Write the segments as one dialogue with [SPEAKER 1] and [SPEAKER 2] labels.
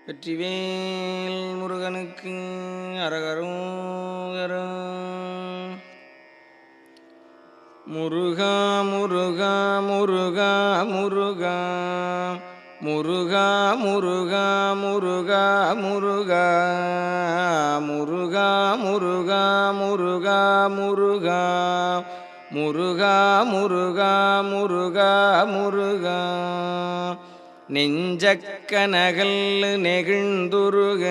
[SPEAKER 1] வெற்றிவேல் முருகனுக்கு அரகரோகரா. முருகா முருகா முருகா முருகா முருகா முருகா முருகா முருகா முருகா முருகா முருகா முருகா முருகா முருகா முருகா முருகா. நெஞ்சக்கனகல் நெகிழ்ந்துருக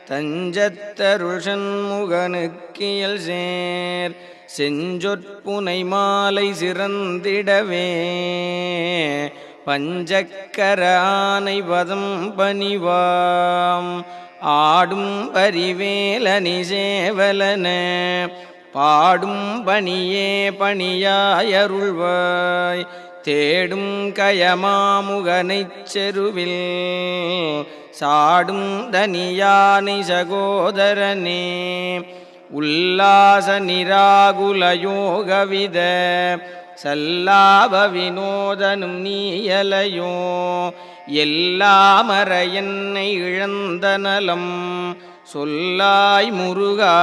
[SPEAKER 1] தஞ்சத்தருள் சண்முகனுக்கியல் சேர் செஞ்சொற்புனை மாலை சிறந்திடவே பஞ்சக்கர ஆனை பதம் பணிவாம் ஆடும் பரிவேலனி சேவலன பாடும் பணியே பணியாயருள்வாய் தேடும் கயமாமுகனைச் செருவில் சாடும் தனியானை சகோதரனே உல்லாச நிராகுல யோகவித சல்லாப வினோதனும் நீயலையோ எல்லாமற என்னை இழந்த நலம் சொல்லாய் முருகா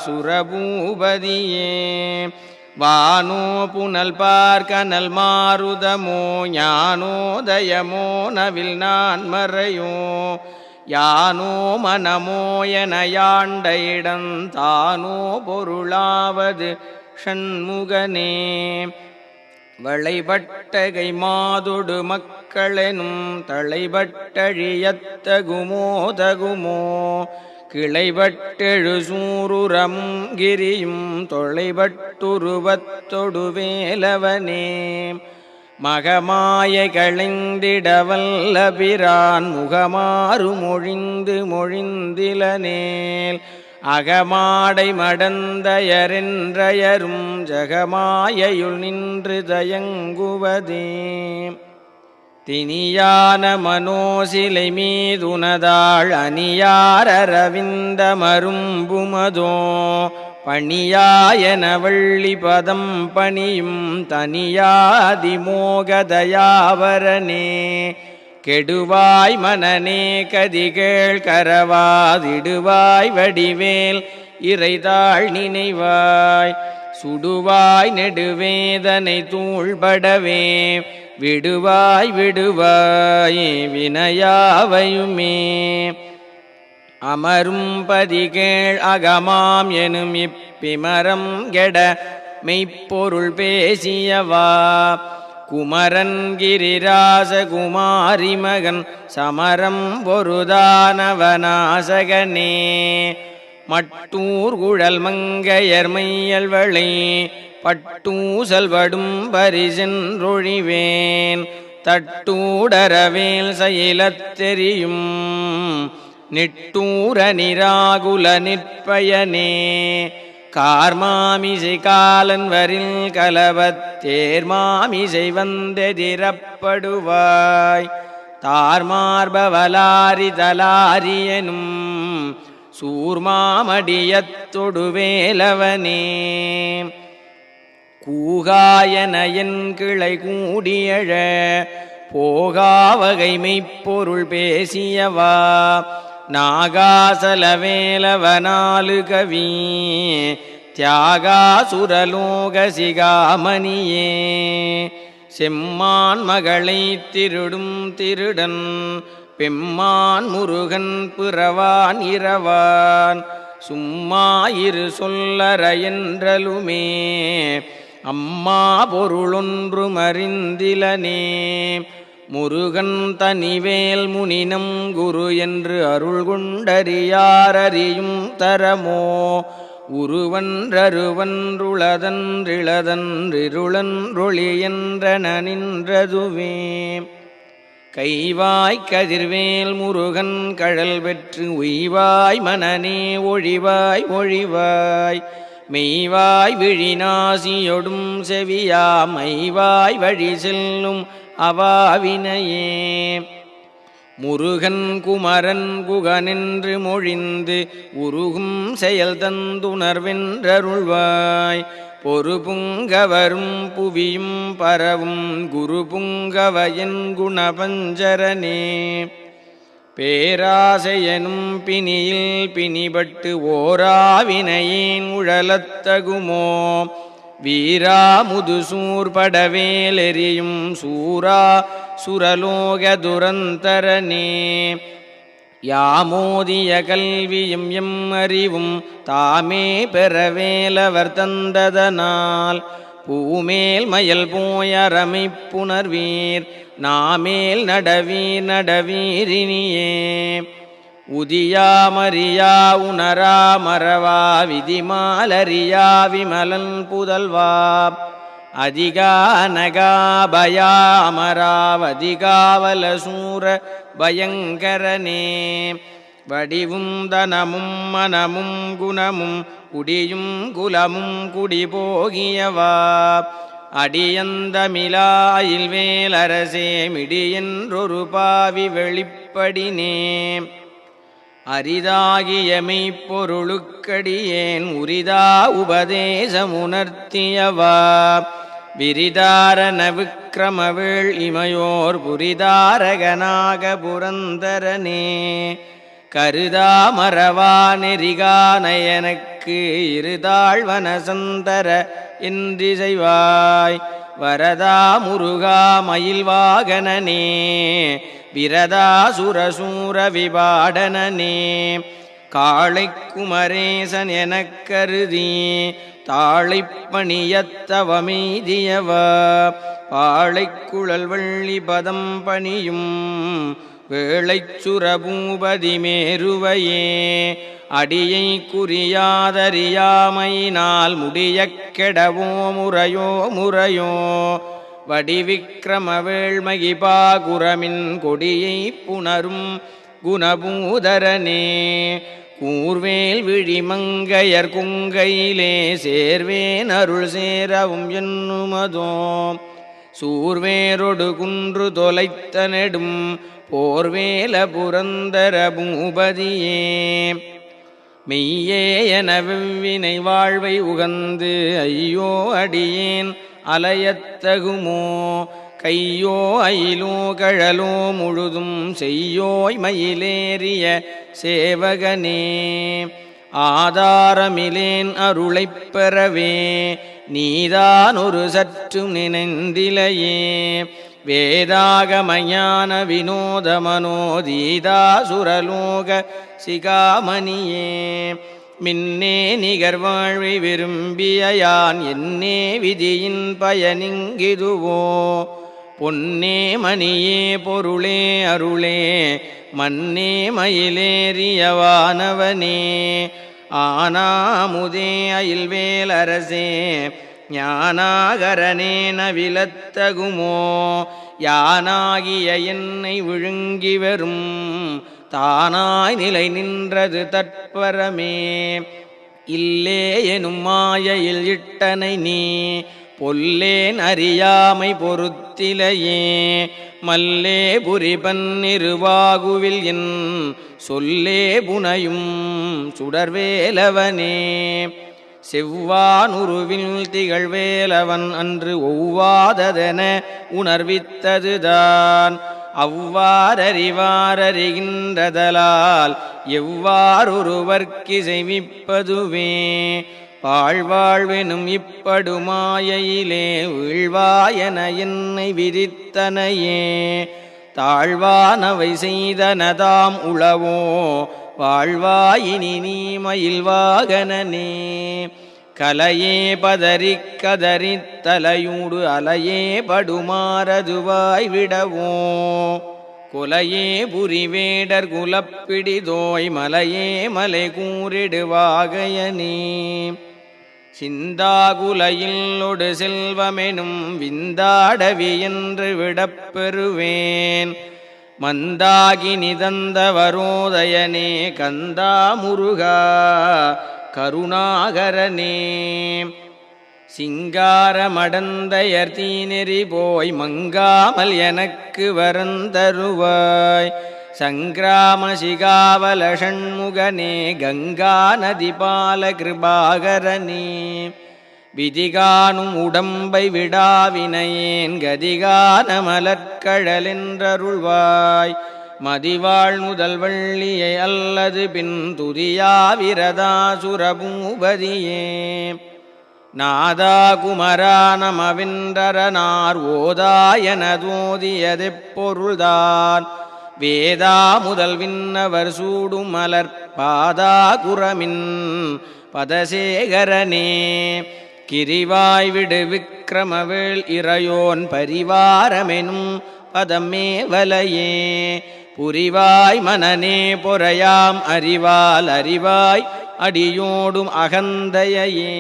[SPEAKER 1] சுரபூபதியே. வானோ புனல் பார்க்கனல் மாருதமோ ஞானோதயமோ நவில் நான் மறையோ யானோ மனமோ என யாண்ட இடந்தானோ பொருளாவது ஷண்முகனே. வளைபட்டகை மாதொடு மக்களெனும் தளைபட்டழியத்தகுமோ தகுமோ கிளைபட்டெழு சூருரமும் கிரியும் தொலைபட்டுருவத்தொடு வேலவனே. மகமாய களைந்திடவல்ல பிரான் முகமாறு மொழிந்து மொழிந்திலனேல் அகமாடை மடந்தயரென்றயரும் ஜகமாயையுள் நின்று தயங்குவதே. தினியான மனோசிலை மீதுனதாள் அணியாரவிந்த மரும்புமதோ பணியாயன வள்ளி பதம் பணியும் தனியாதிமோகதயாவரனே. கெடுவாய் மனநே கதிகேள் கரவாதிடுவாய் வடிவேல் இறைதாள் நினைவாய் சுடுவாய் நெடுவேதனை தூள்படவே விடுவாய் விடுவாய் வினையாவையுமே. அமரும் பதிகேள் அகமாம் எனும் இப்பிமரம் கெட மெய்ப்பொருள் பேசியவா குமரன் கிரிராச குமாரி மகன் சமரம் பொருதானவனாசகனே. மட்டூர் குழல் மங்கையர் மையல்வளை பட்டூசல்வடும் பரிசென்றொழிவேன் தட்டூடரவேல் செயலத் தெரியும் நிட்டூர நிராகுல நிற்பயனே. கார்மாமிசை காலன் வரில் கலவத் தேர்மாமிசை வந்தெதிரப்படுவாய் தார்மார்பவலாரி தலாரியனும் சூர்மாமடியத்தொடு வேலவனே. கூகாயன என் கிளை கூடியழ போகாவகை மெய்ப்பொருள் பேசியவா நாகாசலவேலவனாலு கவி தியாகாசுரலோக சிகாமணியே. செம்மான் மகளை திருடும் திருடன் பெம்மான் முருகன் பிறவான் இரவான் சும்மாயிரு சொல்லற என்றலுமே அம்மா பொருளொன்று மறிந்திலனே. முருகன் தனிவேல் முனினம் குரு என்று அருள் கொண்டறியாரறியும் தரமோ உருவன்றருவன்றுளதன்றிளதன்றிருளன்றொளி என்றன நின்றதுவே. கைவாய் கதிர்வேல் முருகன் கழல் பெற்று உய்வாய் மனநே ஒழிவாய் ஒழிவாய் மெய்வாய் விழிநாசியொடும் செவியா மைவாய் வழி செல்லும் அவாவினையே. முருகன் குமரன் குகனென்று மொழிந்து உருகும் செயல் தந்துணர்வென்றருள்வாய் பொறுபுங்கவரும் புவியும் பரவும் குரு புங்கவயன் குணபஞ்சரனே. பேராசையனும் பிணியில் பிணிபட்டு ஓராவினையேன் உழலத்தகுமோ வீரா முதுசூர்படவேலெறியும் சூரா சுரலோக துரந்தரனே யாமோதிய கல்வியும் எம் அறிவும் தாமே பெறவேலவர் தந்ததனால் பூமேல் மயல் போயரமை புணர்வீர் நாமேல் நடவீர் நடவீரினியே உதியாமறியா உணரா மறவா விதிமாலறியா விமலன் புதல்வா அதிகா நகாபயா அமராவதிகாவல சூர பயங்கரனே வடிவும் தனமும் மனமும் குணமும் குடியும் குலமும் குடிபோகியவா அடியந்தமிலாயில் வேலரசே மிடியென்றொரு பாவி வெளிப்படினே அரிதாகிய மெய்ப்பொருளுக்கடியேன் உரிதா உபதேசமுணர்த்தியவா விரிதாரண விக்கிரமவேள் இமையோர் புரிதாரகனாக புரந்தரனே கருதா மறவா நெறிகா நயனக்கு இருதாழ்வன சந்தர என்றிசைவாய் வரதா முருகா மயில்வாகனனே விரதா சுரசூர விபாடனனே காளை குமரேசன் எனக் கருதி தாளைப்பணியத்தவமெய்தியவ பாளைக்குழல் வள்ளி பதம் பணியும் வேளைச்சுரபூபதி மேருவையே அடியை குறியாதறியாமையினால் முடியக் கெடவோ முறையோ முறையோ வடிவிக்கிரம வேள்மகிபா குரமின் கொடியை புணரும் குணபூதரனே கூர்வேல் விழிமங்கையர் குங்கையிலே சேர்வேன் அருள் சேரவும் என்னுமதோ சூர்வேரொடு குன்று தொலைத்த நெடும் போர்வேல புரந்தர பூபதியே மெய்யே என வெவ்வினை வாழ்வை உகந்து ஐயோ அடியேன் அலையத்தகுமோ கையோ அயிலோ கழலோ முழுதும் செய்யோய் மயிலேறிய சேவகனே ஆதாரமிலேன் அருளைப் பெறவே நீதான் ஒரு சற்றும் நினைந்திலையே வேதாகமஞான வினோத மனோதீதா சுரலோக சிகாமணியே மின்னே நிகர்வாழ்வை விரும்பிய யான் என்னே விதியின் பயனிங்கிதுவோ பொன்னே மணியே பொருளே அருளே மன்னே மயிலேறியவானவனே ஆனாமுதே அயில்வேலரசே ஞானாகரனே நவிலத்தகுமோ யானாகிய என்னை விழுங்கி வரும் தானாய் நிலை நின்றது தற்பரமே இல்லே எனும் மாயையில் இட்டனை நீ பொல்லேன் அறியாமை பொறுத்திலையே மல்லே புரிபன்னிருவாகுவில் என் சொல்லே புனையும் சுடர்வேலவனே செவ்வானுருவில் திகழ்வேலவன் அன்று ஒவ்வாததென உணர்வித்ததுதான் அவ்வாறறிவாரறிகின்றதலால் எவ்வாறொருவர்க்கு செய்விப்பதுவே பாழ்வாழ்வெனும் இப்படுமாயையிலே வீழ்வாயன என்னை விதித்தனையே தாழ்வானவை செய்தனதாம் உளவோ வாழ்வாயினி நீ மயில்வாகனனே கலையே பதறிக் கதறித் தலையூடு அலையே படுமாறதுவாய் விடவோ கொலையே புரிவேடர் குலப்பிடிதோய் மலையே மலை கூறிடுவாகையனே சிந்தாகுலையில்லொடு செல்வமெனும் விந்தாடவி என்று விடப்பெறுவேன் மந்தாகி நிதந்தவரோதயனே கந்தா முருகா கருணாகரனே சிங்காரமடந்தையர் தீநெறி போய் மங்காமல் எனக்கு வரந்தருவாய் சங்கிராம சிகாவல ஷண்முகனே கங்கா நதிபால கிருபாகரனே விதிகானும் உடம்பை விடாவினையேன் கதிகான மலர்கழலென்றருள்வாய் மதிவாழ் முதல் வள்ளியை அல்லது பின் துதியாவிரதாசுர பூபதியே நாதா குமரா நமவின்றரனார் ஓதாயனதோதியதெப்பொருள்தான் வேதா முதல் விண்ணவர் சூடும் மலர்பாதா குரமின் பதசேகரனே கிரிவாய் விடு விக்கிரமவேள் இறையோன் பரிவாரமெனும் பதமே வலையே புரிவாய் மனநே பொறையாம் அறிவால் அறிவாய் அடியோடும் அகந்தையே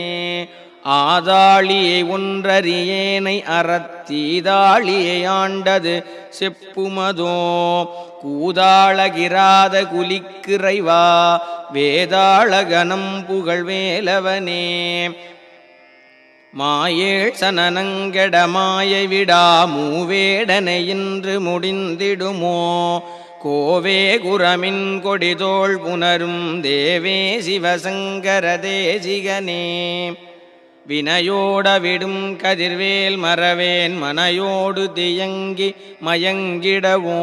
[SPEAKER 1] ஆதாளியை ஒன்றறியேனை அறத்தீதாளியை ஆண்டது செப்புமதோ கூதாளகிராத குலிக்கிறைவா வேதாளகனம் புகழ்வேலவனே மாயேழ் சனனங்கெட மாயை விடா மூவேடனை இன்று முடிந்திடுமோ கோவே குரமின் கொடிதோள் புனரும் தேவே சிவசங்கர தேசிகனே வினையோட விடும் கதிர்வேல் மறவேன் மனையோடு தியங்கி மயங்கிடவோ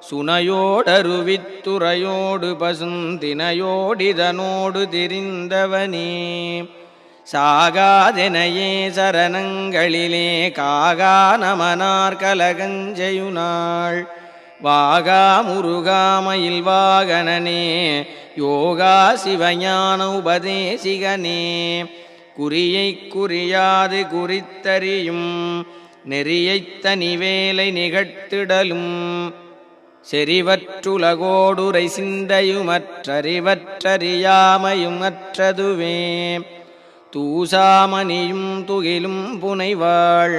[SPEAKER 1] சுனையோடருவித்துறையோடு பசுந்தினையோடிதனோடு திரிந்தவனே சாகாதெனையே சரணங்களிலே காகா நமனார் கலகஞ்செயுனாள் வாகா முருகாமயில் வாகனனே யோகா சிவஞான உபதேசிகனே குறியை குறியாது குறித்தறியும் நெறியைத் தனிவேலை நிகழ்த்திடலும் செறிவற்றுலகோடுரை சிந்தையுமற்றறிவற்றறியாமையும் அற்றதுவே தூசாமணியும் துகிலும் புனைவாள்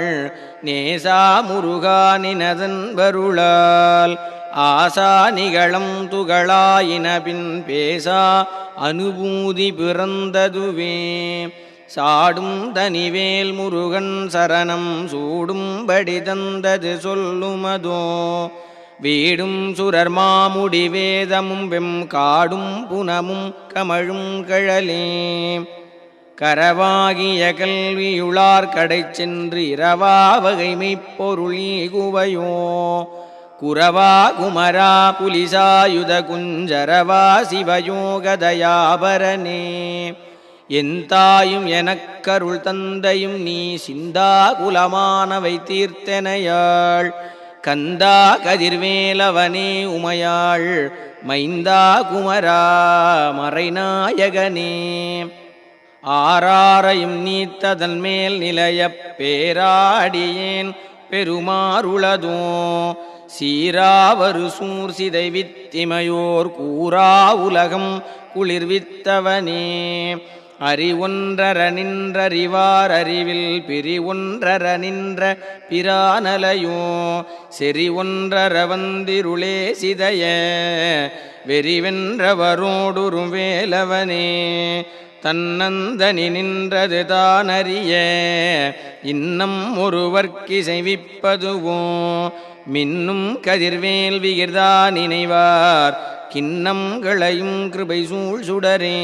[SPEAKER 1] நேசா முருகானினதன் வருளால் ஆசா நிகழம் துகளாயின பின் பேசா அனுபூதி பிறந்ததுவே சாடும் தனிவேல் முருகன் சரணம் சூடும்படி தந்தது சொல்லுமதோ வீடும் சுரர் மாமுடி வேதமும் வெம் காடும் புனமும் கமழும் கழலே கரவாகிய கல்வியுளார் கடை சென்று இரவா வகைமைப் பொருளீகுவையோ குரவா குமரா புலிசாயுத குஞ்சரவா சிவயோகதயாபரனே என் தாயும் எனக்கருள் தந்தையும் நீ சிந்தா குலமானவை தீர்த்தனையாள் கந்தா கதிர்வேலவனே உமையாள் மைந்தா குமரா மறைநாயகனே ஆராரையும் நீத்ததன் மேல் நிலைய பேராடியேன் பெருமாறுளதோ சீராவரு சூர் சிதை வித்திமையோர் கூறா உலகம் குளிர்வித்தவனே அறிவொன்றர நின்றறிவார் அறிவில் பிரிவொன்றர நின்ற பிரானலையோ செறி ஒன்றர வந்திருளே சிதைய வெறிவென்றவரோடுறும் வேலவனே தன்னந்தனி நின்றது தானறிய இன்னம் ஒருவர்க்கிசைவிப்பதுவோ மின்னும் கதிர்வேல் விகிர்தா நினைவார் கிண்ணம் களையும் கிருபை சூழ் சுடரே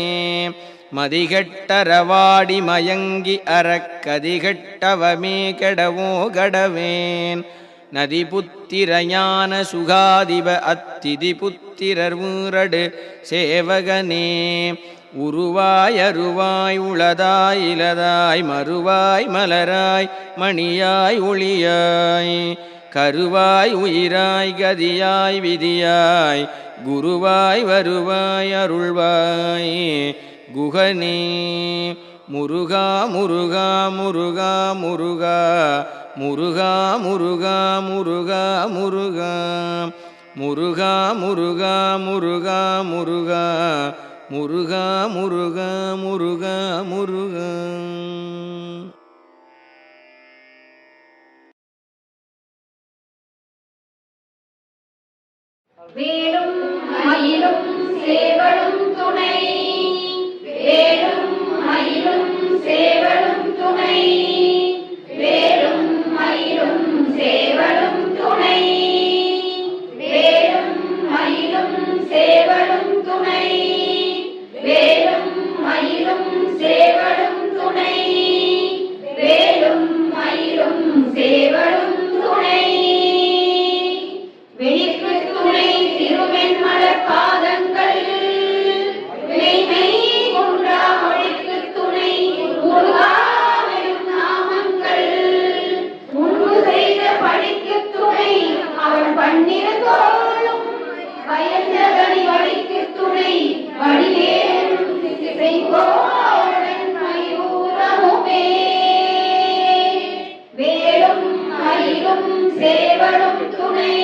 [SPEAKER 1] மதிகட்டரவாடி மயங்கி அறக்கதிகட்டவமே கெடவோ கடவேன் நதி புத்திர ஞான சுகாதிப அத்திதி புத்திரர் ஊரடு சேவகனே உருவாய் அருவாய் உளதாய் இலதாய் மறுவாய் மலராய் மணியாய் ஒளியாய் கருவாய் உயிராய் கதியாய் விதியாய் குருவாய் வருவாய் அருள்வாய் குகனே முருகா முருகா முருகா முருகா முருகா முருகா முருகா முருகா முருகா முருகா முருகா முருகா முருகா முருகா முருகா முருகா.
[SPEAKER 2] வேலும் மயிலும் சேவலும் துணை வேலும் மயிலும் சேவலும் துணை வேலும் மயிலும் சேவலும் துணை வேலும் மயிலும் சேவலும் துணை வேலும் மயிலும் சேவலும் துணை வேலும் மயிலும் சேவலும் துணை வெளிக்கு துணை சேவலும் துணை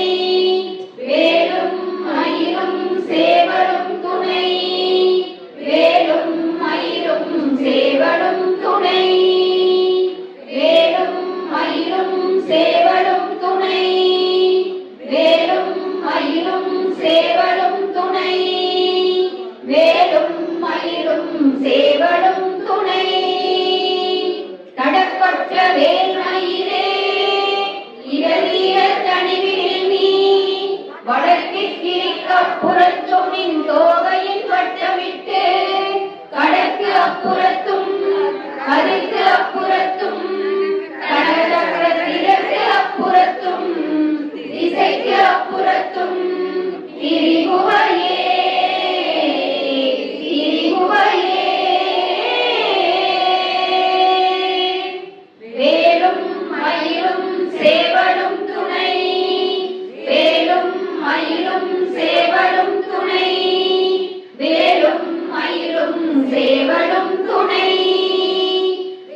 [SPEAKER 2] வேலும் மயிலும் சேவலும் துணை வேலும் மயிலும் சேவலும் துணை வேலும் மயிலும் சேவலும் துணை வேலும் மயிலும் சேவலும் துணை வேலும் மயிலும் சேவலும் துணை தடப்பட்ட வேல் மயிலே இரவிய தனிவில் நீ வடக்கிற்கு அப்புறத்தும் நின் தோகையின் வட்டமிட்டு கடற்கு அப்புறத்தும் கருக்கு அப்புறத்தும் கடற்கரத்திற்கு அப்புறத்தும் திசைக்கு அப்புறத்தும் திரிகுவையே திரிகுவையே வேலும் மயிலும் சேவலும் துணை வேலும் மயிலும் சேவலும் துணை வேலும் மயிலும் சேவலும் துணை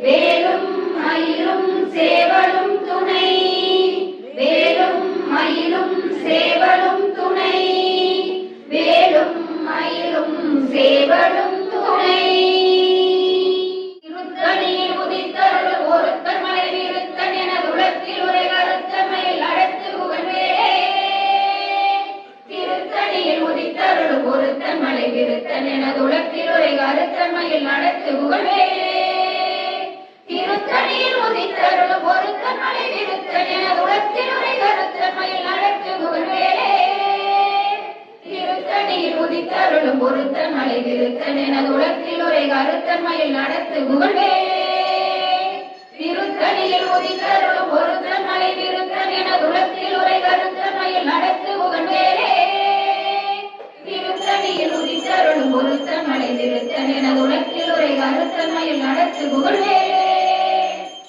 [SPEAKER 2] வேலும் மயிலும் சேவலும் துணை வேலும் மயிலும் சேவலும் துணை வேலும் மயிலும் சேவலும் துணை திருத்தணியில் உதித்தருள் ஒருத்தன் மலை விருத்தன் என உலகத்தில் உரை கருத்தமையில் அடத்து புகழ்வே திருத்தணியில் உதித்தருள் ஒருத்தன் மலை விருத்தன் என உலகத்தில் உரை கருத்தமையில் அடத்து புகழ்வே திருத்தணியில் உதித்தருள் ஒருத்தன் மலை விருத்தன் என உலகத்தில் உரை கருத்தமையில் அடத்து புகழ்வே திருத்தணியில் உதித்தருளும் ஒருத்தன் மலை விருத்தன் என உலகத்தில் உரை கருத்தமையில் நடத்து புகழ்வே திருத்தணியில் உதித்தருளும் ஒருத்தன் மலை விருத்தன் என உலகத்தில் உரை கருத்தமையில் நடத்து புகழ்வே திருத்தணியில் உதித்தருளும் ஒருத்தன் மலை விருத்தன் என உலகத்தில் உரை கருத்தமையில் நடத்து புகழ்வே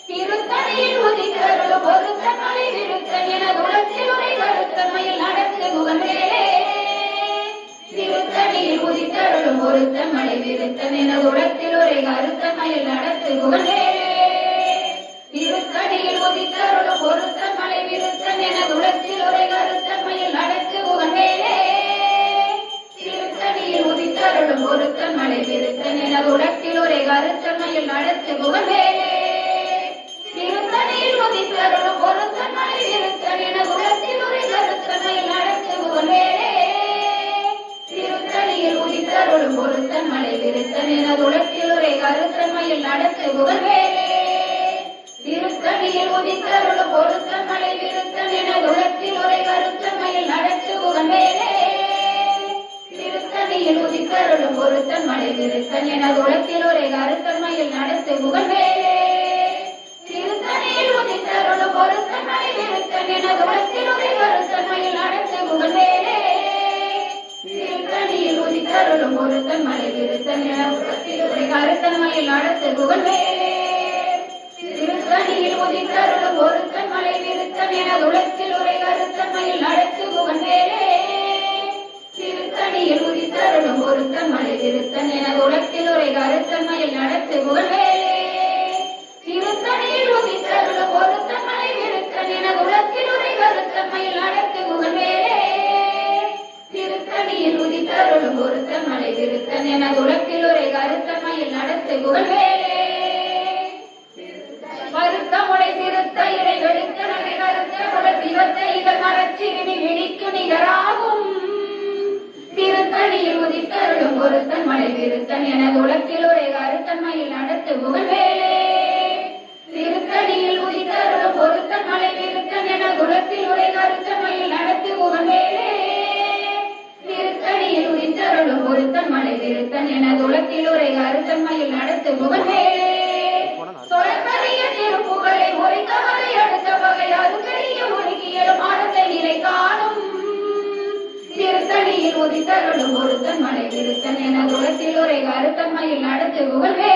[SPEAKER 2] திருத்தணியில் உதித்தருளும் ஒருத்தன் மலை விருத்தன் என உலகத்தில் உரை கருத்தமையில் நடத்து புகழ்வே திருத்தணியில் உதித்தருளும் ஒருத்தன் மலை விருத்தன் என உலகத்தில் உரை கருத்தமையில் நடத்து புகழ்வே திருத்தணியில் உதித்தருளும் ஒருத்தன் மலை விருத்தன் என உலகத்தில் உரை கருத்தமையில் நடத்து புகழ்வே திருத்தணியில் உதித்தருளும் ஒருத்தன் மலை விருத்தன் என உலகத்தில் உரை கருத்தமையில் நடத்து புகழ்வே திருத்தணியில் உதித்தருளும் ஒருத்தன் மலை விருத்தன் என உலகத்தில் உரை கருத்தமையில் நடத்து புகழ்வே திருத்தணியில் உதித்தருளும் ஒருத்தன் மலை விருத்தன் என உலகத்தில் உரை கருத்தமையில் நடத்து புகழ்வே திருத்தணியில் உதித்தருளும் ஒருத்தன் மலை விருத்தன் என உலகத்தில் உரை கருத்தமையில் நடத்து புகழ்வே திருத்தணியில் உதித்தருளும் ஒருத்தன் மலை விருத்தன் என உலகத்தில் உரை கருத்தமையில் நடத்து புகழ்வே திருத்தணியில் உதித்தருளும் ஒருத்தன் மலை விருத்தன் என உலகத்தில் உரை கருத்தமையில் நடத்து புகழ்வே திருத்தணியில் உதித்தருளும் ஒருத்தன் மலை விருத்தன் என உலகத்தில் உரை கருத்தமையில் நடத்து புகழ்வே திருத்தணியில் உதித்தருளும் ஒருத்தன் மலை விருத்தன் என உலகத்தில் உரை கருத்தமையில் நடத்து புகழ்வே திருத்தணியில் உதித்தருளும் ஒருத்தன் மலை விருத்தன் என உலகத்தில் உரை கருத்தமையில் நடத்து புகழ்வே திருத்தணியில் உதித்தருளும் ஒருத்தன் மலை விருத்தன் என உலகத்தில் உரை கருத்தமையில் நடத்து புகழ்வே திருத்தணியில் உதித்தருளும் ஒருத்தன் மலை விருத்தன் என உலகத்தில் உரை கருத்தமையில் நடத்து புகழ்வே வருத்தமுடை திருத்த இறை வெளுத்த நகை கருத்தமுட சிவத்த இதழ் மரச்சிறுமி விழிக்கு நிகராகும் திருத்தணியில் உதித்தருளும் ஒருத்தன் மலை விருத்தன் என உலகத்தில் உரை கருத்தமையில் நடத்து புகழ்வே திருத்தணியில் உதித்தருளும் ஒருத்தன் மலை விருத்தன் என உலகத்தில் உரை கருத்தமையில் நடத்து புகழ்வே திருத்தணியில் உதித்தருளும் ஒருத்தன் மலை விருத்தன் என உலகத்தில் உரை கருத்தமையில் நடத்து புகழ்வே சொலக்கரிய திருப்புகழை ஒரித்த வகை அடுத்த வகை அதுக்கரிய ஒருங்கியலும் ஆனந்த நிலை காணும் திருத்தணியில் உதித்தருளும் ஒருத்தன் மலை விருத்தன் என உலகத்தில் உரை கருத்தமையில் நடத்து புகழ்வே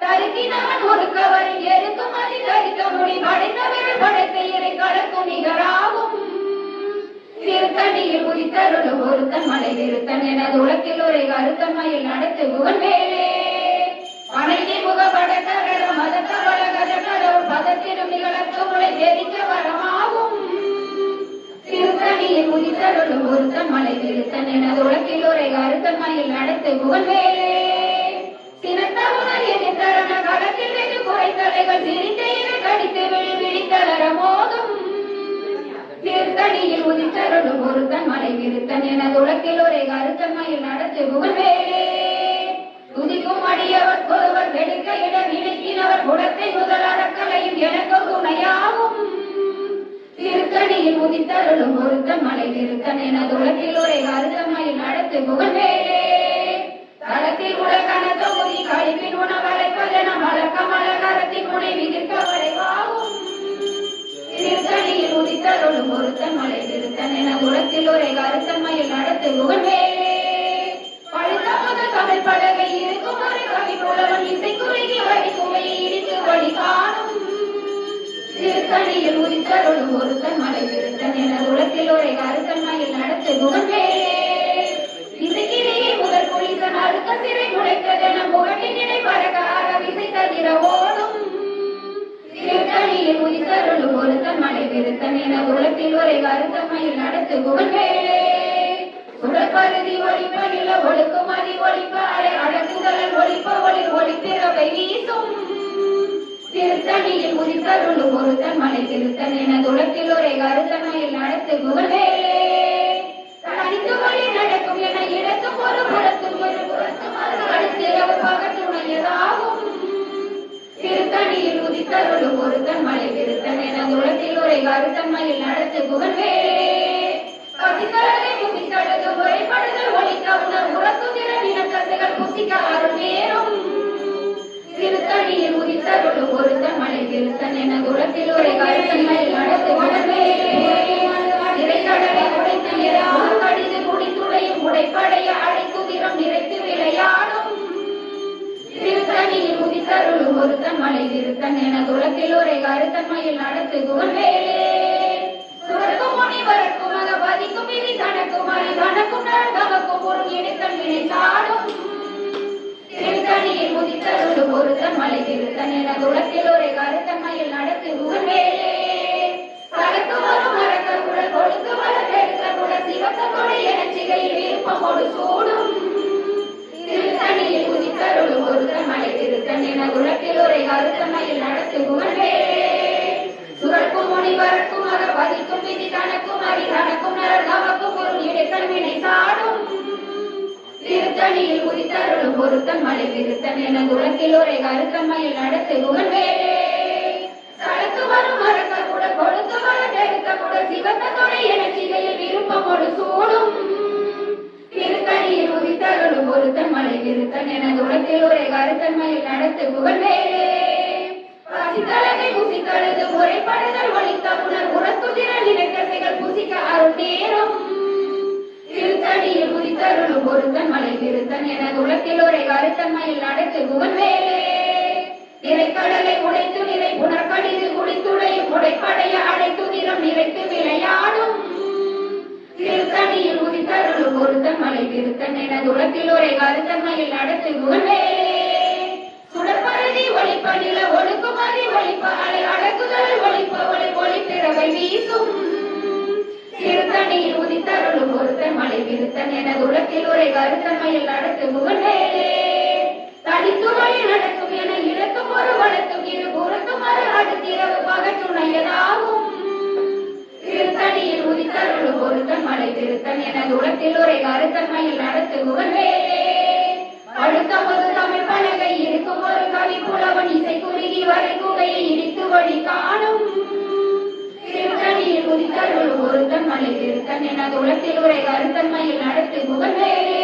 [SPEAKER 2] தருக்கினவன் ஒரு கவரில் எருக்கும் அதி தரிக்க முடி படைத்தவர்கள் படைத்த இறை கலக்கு நிகராகும் திருத்தணியில் உதித்தருளும் ஒருத்தன் மலை விருத்தன் என உலகத்தில் உரை கருத்தமையில் நடத்து புகழ்வே அனைத்து முகப்பட கரடம் மதத்த வள கதகடோர் பதத்திலும் நிகழத்து முளை தெரிக்க வரமாகும் ஒருத்தன் மலை விருத்தன் எனது உலகில் உரை கருத்தன்மையில் நடத்து புகழ்வேலே சினத்தவுடன் எதிர்த்தரண களத்தில் வெகு குறைத்தலைகள் சிரித்தெய்து கடித்து விழித்தளர மோதும் திருத்தணியில் உதித்தருளும் ஒருத்தன் மலை விருத்தன் எனது உலகில் உரை கருத்தன்மையில் நடத்து புகழ்வேலே துதிக்கும் அடியவர் ஒருவர் கெடுக்க இட நினைக்கினவர் குடத்தை முதல் அறக்கலையும் எனக்கு துணையாகும் திருத்தணியில் உதித்தருளும் ஒருத்தன் மலை விருத்தன் எனது உலகில் உரை கருத்தன்மையில் நடத்து புகழ்வேலே தளத்தில் உலகன தொகுதி கழிப்பின் உணவழைப்பதென மலக்கமல கரத்தின் முனை விதிர்க்க வரைவாகும் திருத்தணியில் உதித்தருளும் ஒருத்தன் மலை விருத்தன் எனது உலகில் உரை கருத்தன்மையில் நடத்து புகழ்வேலே பழுத்தமுத தமிழ் பலகை இருக்கும் ஒரு கவி புலவன் இசை குறுகி வழி சுவையை இடித்து வழி காணும் திருத்தணியில் உதித்தருளும் ஒருத்தன் மலை விருத்தன் எனது உலகில் உரை கருத்தன்மையில் நடத்து புகழ்வேலே இசைக்கிலேயே முதல் குளிசன் அழுத்த சிறை முளைத்ததென புகட்டின் இடை பறக்கார விசை தவிர ஓடும் திருத்தணியில் உதித்தருளும் ஒருத்தன் மலை விருத்தன் எனது உலகில் உரை கருத்தன்மையில் நடத்து புகழ்வேலே உடற்பருதி ஒழிப்ப நில ஒழுக்குமதி ஒழிப்ப அலை அடக்குதல் ஒழிப்ப ஒளி ஒளிப்பிறவை வீசும் திருத்தணியில் உதித்தருளும் ஒருத்தன் மலை விருத்தன் எனது உலகில் உரை கருத்தன்மையில் நடத்து புகழ்வேலே தனித்து வழி நடக்கும் என இடத்தும் ஒரு புறத்தும் ஒரு புறத்தும் அடுத்திரவு பகத்துணையதாகும் திருத்தணியில் உதித்தருளும் ஒருத்தன் மலை விருத்தன் எனது உலகில் உரை கருத்தன்மையில் நடத்து புகழ்வேலே பசித்தலை புசித்தழுது முறைப்படுதல் ஒழிக்க உணர் உறத்துதிர நினக்கசைகள் புசிக்க அருள் நேரும் திருத்தணியில் உதித்தருளும் ஒருத்தன் மலை விருத்தன் எனது உலகில் உரை கருத்தன்மையில் நடத்து புகழ்வேலே திரைக்கடலை உடைத்து கடிது குடித்துடையும் உடைப்படைய அடைத்துதிரம் நிறைத்து விளையாடும் திருத்தணியில் உதித்தருளும் ஒருத்தன் மலை விருத்தன் எனது உலகில் உரை கருத்தன்மையில் நடத்து புகழ்வேலே சுவர்க்கும் முனிவருக்கும் அகபதிக்கும் விதி தனக்கும் அறி தனக்கும் தமக்கும் ஒரு இணைத்தல் வினை சாடும் திருத்தணியில் உதித்தருளும் ஒருத்தன் மலை விருத்தன் எனது உலகில் உரை கருத்தன்மையில் நடத்து புகழ்வேலே தனக்கு வரும் மரக்க குடல் கொடுத்து வர பெருத்த குடல் சிவத்த கொடை என சிகையில் விருப்பமோடு சூடும் திருத்தணியில் உதித்தருளும் ஒருத்தன் மலை விருத்தன் எனது உலகில் உரை கருத்தன்மையில் நடத்து புகழ்வேலே சுரக்கும் முனிவருக்கும் அகபதிக்கும் விதி தனக்கும் அறி தனக்கும் நரகமக்கும் ஒரு இடைக்கல் வினை சாடும் திருத்தணியில் உதித்தருளும் ஒருத்தன் மலை விருத்தன் எனது உலகில் உரை கருத்தன்மையில் நடத்து புகழ்வேலே தனக்கு வரும் மரக்க குடல் கொடுத்து வர பெருத்த குடல் சிவத்த கொடை என சிகையில் விருப்பமோடு சூடும் திருத்தணியில் உதித்தருளும் ஒருத்தன் மலை விருத்தன் எனது உலகில் உரை கருத்தன்மையில் நடத்து புகழ்வேலே பசித்தலகை புசித்தழுது முறைப்படுதல் ஒழித்த உணர் உறத்துதிர நினைக்கசைகள் புசிக்க அருள் நேரும் திருத்தணியில் உதித்தருளும் ஒருத்தன் மலை விருத்தன் எனது உலகில் உரை கருத்தன்மையில் நடத்து புகழ்வேலே நிறைக்கடலை உடைத்து நிறை புனர்கடிது குடித்துடையும் உடைப்படைய அடைத்துதிரம் நிறைத்து விளையாடும் திருத்தணியில் உதித்தருளும் ஒருத்தன் மலை விருத்தன் எனது உலகில் உரை கருத்தன்மையில் நடத்து புகழ்வேலே சுடற்பருதி ஒழிப்ப நில ஒழுக்குமதி ஒழிப்ப அலை அடக்குதல் ஒழிப்ப ஒளி ஒளிப்பிறவை வீசும் திருத்தணியில் உதித்தருளும் ஒருத்தன் மலை விருத்தன் எனது உலகில் உரை கருத்தன்மையில் நடத்து புகழ்வேலே தனித்து வழி நடக்கும் என இடத்தும் ஒரு வளத்தும் இரு புறத்தும் அது அடுத்திரவு பகத்துணையதாகும் திருத்தணியில் உதித்தருளும் ஒருத்தன் மலை விருத்தன் எனது உலகில் உரை கருத்தன்மையில் நடத்து புகழ்வேலே அடுத்தமது தமிழ் பலகை இருக்கும் ஒரு கவி புலவன் இசை குறுகி வரை குகையை இடித்து வழி காணும் திருத்தணியில் உதித்தருளும் ஒருத்தன் மலை விருத்தன் எனது உலகில் உரை கருத்தன்மையில் நடத்து புகழ்வேலே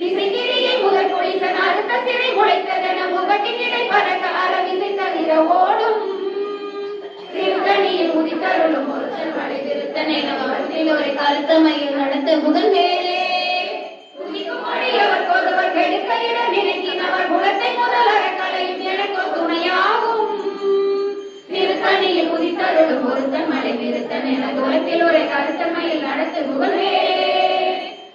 [SPEAKER 2] இசைக்கிரியை முதல் குளிசன் அறுத்த சிறை முளைத்ததென முகட்டின் இடை பறக்க அரவிசை தவிர ஓடும் திருத்தணியில் உதித்தருளும் ஒருத்தன் மலை விருத்தன் எனது உலகில் உரை கருத்தன்மையில் நடத்து புகழ்வேலே அடியவர் ஒருவர் கெடுக்க இட நினைக்கினவர் குலத்தை முதல் அறக்கலையும் எனக்கு துணையாகும் திருத்தணியில் உதித்தருளும் ஒருத்தன் மலை விருத்தன் எனது உலகில் உரை கருத்தன்மையில் நடத்து புகழ்வேலே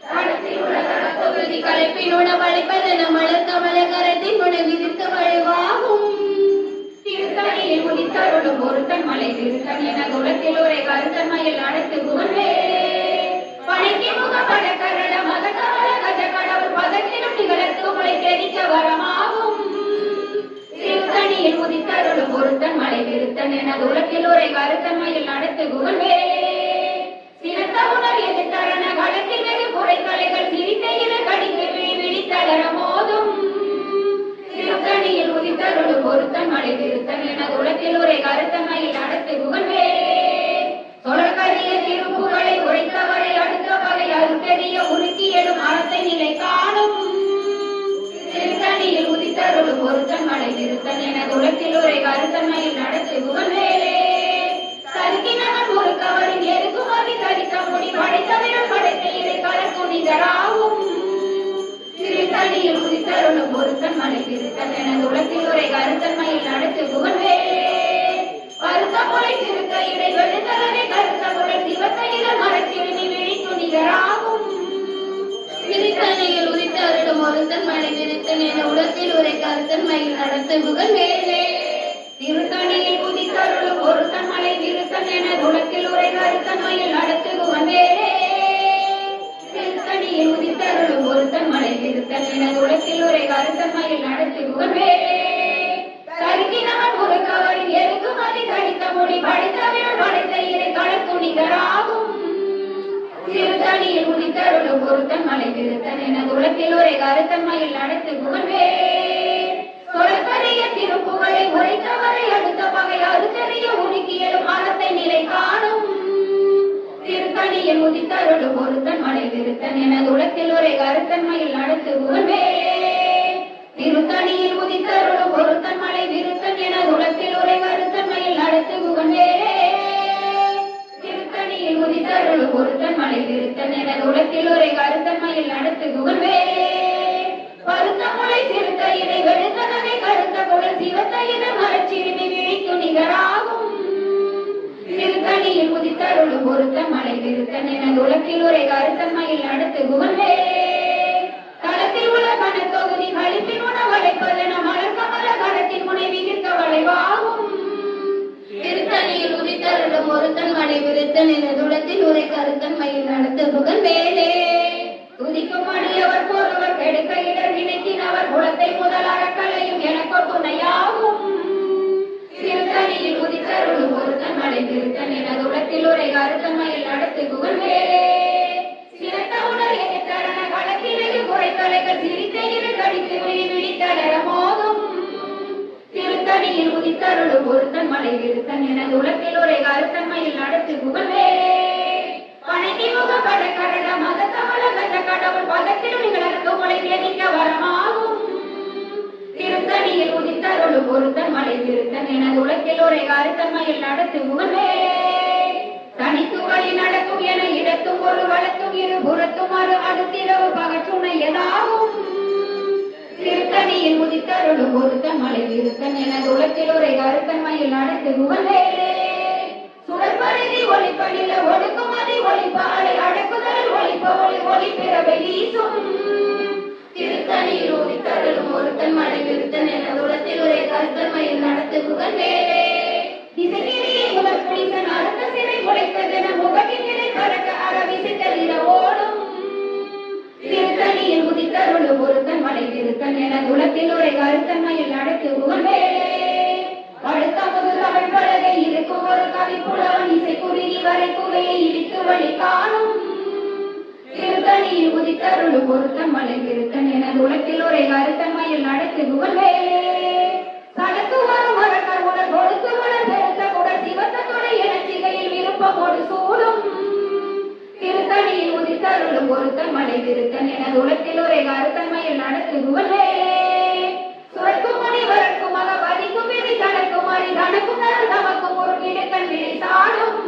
[SPEAKER 2] தடத்தில் உள்ள தடத்தொகுதி கலைப்பின் உணவளிப்பதென மலர் கமல கரத்தின் முனை விதித்து வழிவாகும் திருத்தணியில் உதித்தருளும் ஒருத்தன் மலை விருத்தன் எனது உலகில் உரை கருத்தன்மையில் நடத்து புகழ்வேலே பனை படக்கரட மதகவல கஜ கடவுள் பதத்திலும் நிகழத்து முளை தெரிக்க வரமாகும் திருத்தணியில் உதித்தருளும் ஒருத்தன் மலை விருத்தன் என உலகில் உரை கருத்தன்மையில் நடத்து குகவே சிறந்த உணர் எதிர்த்தரண களத்தில் வெகு குறைத்தலைகள் சிரித்தையில கடித்து விழித்தளர மோதும் திருத்தணியில் உதித்தருளும் ஒருத்தன் மலை விருத்தன் என உலகில் உரை கருத்தன்மையில் நடத்து குகவே தொடர்கரிய திருப்புகளை உரைத்தவரை அடுத்த வகை அருத்தெரிய உருக்கியலும் அறத்தை நிலை காணும் திருத்தணியில் உதித்தருளும் ஒருத்தன் மலை விருத்தன் என உலகில் உரை கருத்தன்மையில் நடத்து குகவேலே கருக்கினவன் ஒரு கவரின் எருக்குமதி கரித்த முடி படைத்தவிரல் படைத்த இறை கலக்குனிதராகும் திருத்தணியில் உதித்தருளும் ஒருத்தன் மலை விருத்தன் என உலகில் உரை கருத்தன்மையில் நடத்து குகவேலே கருத்த முறை திருத்த இடை வெளுத்தவரை கருத்த முறை சிவத்தையில மரச்சிறுமி விழித்துணிகராகும் திருத்தணியில் உதித்தருளும் ஒருத்தன் மலை விருத்தன் என உலகில் உரை கருத்தன்மையில் நடத்து குகவேலே திருத்தணியில் உதித்தருளும் ஒருத்தன் மலை விருத்தன் என உலகில் உரை கருத்தன்மையில் நடத்து குகவேலே திருத்தணியில் உதித்தருளும் ஒருத்தன் மலை விருத்தன் என உலகில் உரை கருத்தன்மையில் நடத்து குகவேலே கருக்கினவன் ஒரு கவரின் எருக்குமதி கடித்த முடி படைத்தவிரல் படைத்த இறை களத்துணிகராகும் திருத்தணியில் உதித்தருளும் ஒருத்தன் மலை விருத்தன் என உலகில் உரை கருத்தன்மையில் நடத்து குகவே தொடர்கரிய திருப்புகளை உரைத்தவரை அடுத்த பகை அறுத்தறிய உருக்கியலும் அறத்தை நிலை காணும் திருத்தணியில் உதித்தருளும் ஒருத்தன் மலை விருத்தன் என உலகில் உரை கருத்தன்மையில் நடத்து குகவே திருத்தணியில் உதித்தருளும் ஒருத்தன் மலை விருத்தன் என உலகில் உரை கருத்தன்மையில் நடத்து குகவேலே திருத்தணியில் உதித்தருளும் ஒருத்தன் மலை விருத்தன் என உலகில் உரை கருத்தன்மையில் நடத்து குகவேலே பருத்த முளை திருத்த இதை வெளுத்தனவை கருத்த குழல் சிவத்தையின மரச்சிறுமி விழித்து நிகராகும் திருத்தணியில் உதித்தருளும் ஒருத்தன் மலை விருத்தன் என உலகில் உரை கருத்தன்மையில் நடத்து குகவேலே களத்தில் உள்ள கணத்தொகுதி கழிப்பின் உணவழைப்பதென மலர்கமல கணத்தின் முனை விகிர்க்க வளைவாகும் திருத்தணியில் உதித்தருளும் ஒருத்தன் மலை விருத்தன் என துளத்தில் உரை கருத்தன்மையில் நடத்து புகழ்வேலே துதிக்கும் அடியவர் போறவர் கெடுக்க இடர் நினைக்கினவர் குலத்தை முதல் அறக்கலையும் எனக்கு துணையாகும் திருத்தணியில் உதித்தருளும் ஒருத்தன் மலை விருத்தன் என துளத்தில் உரை கருத்தன்மையில் நடத்து புகழ்வேலே சிறந்த உணர் எதிர்த்தரண களத்திலேயே குறைத்தலைகள் சிரித்தையில கடித்து விழித்தளர மோதும் திருத்தணியில் உதித்தருளும் ஒருத்தன் மலை விருத்தன் என உலகில் உரை கருத்தன்மையில் நடத்து புகழ்வேலே பனைக்கு முக படக்கரட மதத்தவள கஜ கடவுள் பதத்திலும் நிகழத்து முளை வேதிக்க வரமாகும் திருத்தணியில் உதித்தருளும் ஒருத்தன் மலை விருத்தன் என உலகில் உரை கருத்தன்மையில் நடத்து புகழ்வேலே தனித்துவழி நடக்கும் என இடத்தும் ஒரு வளத்தும் இரு புறத்தும் மறு அடுத்திரவு பகற்றுணையதாகும் திருத்தணியில் உதித்தருளும் ஒருத்தன் மலை விருத்தன் என உலகில் உரை கருத்தன்மையில் நடத்து புகழ்வேலே சுடற்பரிதி ஒளிப்படில ஒடுக்குமதி ஒளிப்பாலை அடக்குதல் ஒளிப்ப ஒளி ஒளிப்பிறவை வீசும் திருத்தணியில் உதித்தருளும் ஒருத்தன் மலை விருத்தன் என உலகில் உரை கருத்தன்மையில் நடத்து புகழ்வேலே திசைகிரியை முதல் புனிதன் அடுத்த சிறை முளைத்ததென முகட்டின் நிலை பறக்க அரவிசித்தலிட ஓடும் திருத்தணியில் உதித்தருளும் ஒருத்தன் மலை விருத்தன் என உலகில் உரை கருத்தன்மையில் நடத்து புகழ்வேலே அடுத்த முதல் தமிழ் பலகை இருக்கும் ஒரு கவி புலவன் இசை குறுகி வரை குகையை இடித்து வழி காணும் திருத்தணியில் உதித்தருளும் ஒருத்தன் மலை விருத்தன் என உலகில் உரை கருத்தன்மையில் நடத்து புகழ்வேலே சடத்து வரும் மரக்கர் உடல் கொடுத்து உடல் பெருத்த குடல் சிவத்தோட இனச்சிகையில் விருப்பமோடு சூடும் திருத்தணியில் உதித்தருளும் ஒருத்தன் மலை விருத்தன் என உலகில் உரை கருத்தன்மையில் நடத்து புகழ்வேலே சுரக்கும் மணி வரக்கும் மக பதிக்கும் விதி கணக்கும் மணி கணக்கும் நல் நமக்கும் ஒரு கிடக்கன் விழி சாடும்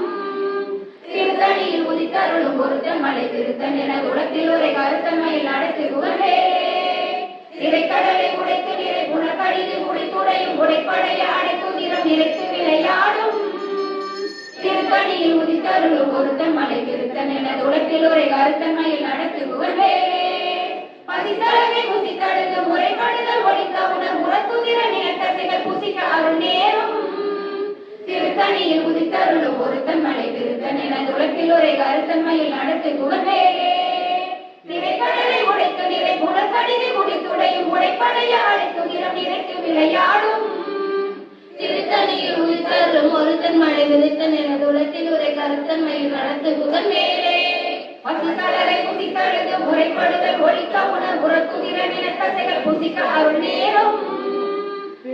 [SPEAKER 2] திருத்தணியில் உதித்தருளும் ஒருத்தன் மலை விருத்தன் என உலகில் உரை கருத்தன்மையில் நடத்து புகழ்வேலே இறைக்கடலை உடைத்து நிறை புனர்கடிது முடித்துடையும் உடைப்படைய அடைத்து நிறம் நிறைத்து விளையாடும் திருத்தணியில் உதித்தருளும் ஒருத்தன் மலை விருத்தன் என உலகில் உரை கருத்தன்மையில் நடத்து புகழ்வேலே பதித்தளவை புசித்தடுத்து முறைப்படுதல் ஒழித்த உணர் முரத்துதிர நிலத்தசைகள் புசிக்க அருள் நேரும் திருத்தணியில் உதித்தருளும் ஒருத்தன் மலை விருத்தன் என உலகில் உரை கருத்தன்மையில் நடத்து புகழ்வேலே புடற்கடிதை முடித்துடையும் உடைப்படைய அழைத்துகிறம் நிறைத்து விளையாடும் திருத்தணியில் உதித்தருளும் ஒருத்தன் மழை விதித்தன் என துளத்தில் உரை கருத்தன்மையில் நடத்து புகழ் மேலே பசுத்தளரை புசித்தழுது முறைப்படுதல் ஒழிக்க உணர் புறத்துகிற நினைத்தசைகள் புசிக்க அருள் நேரம்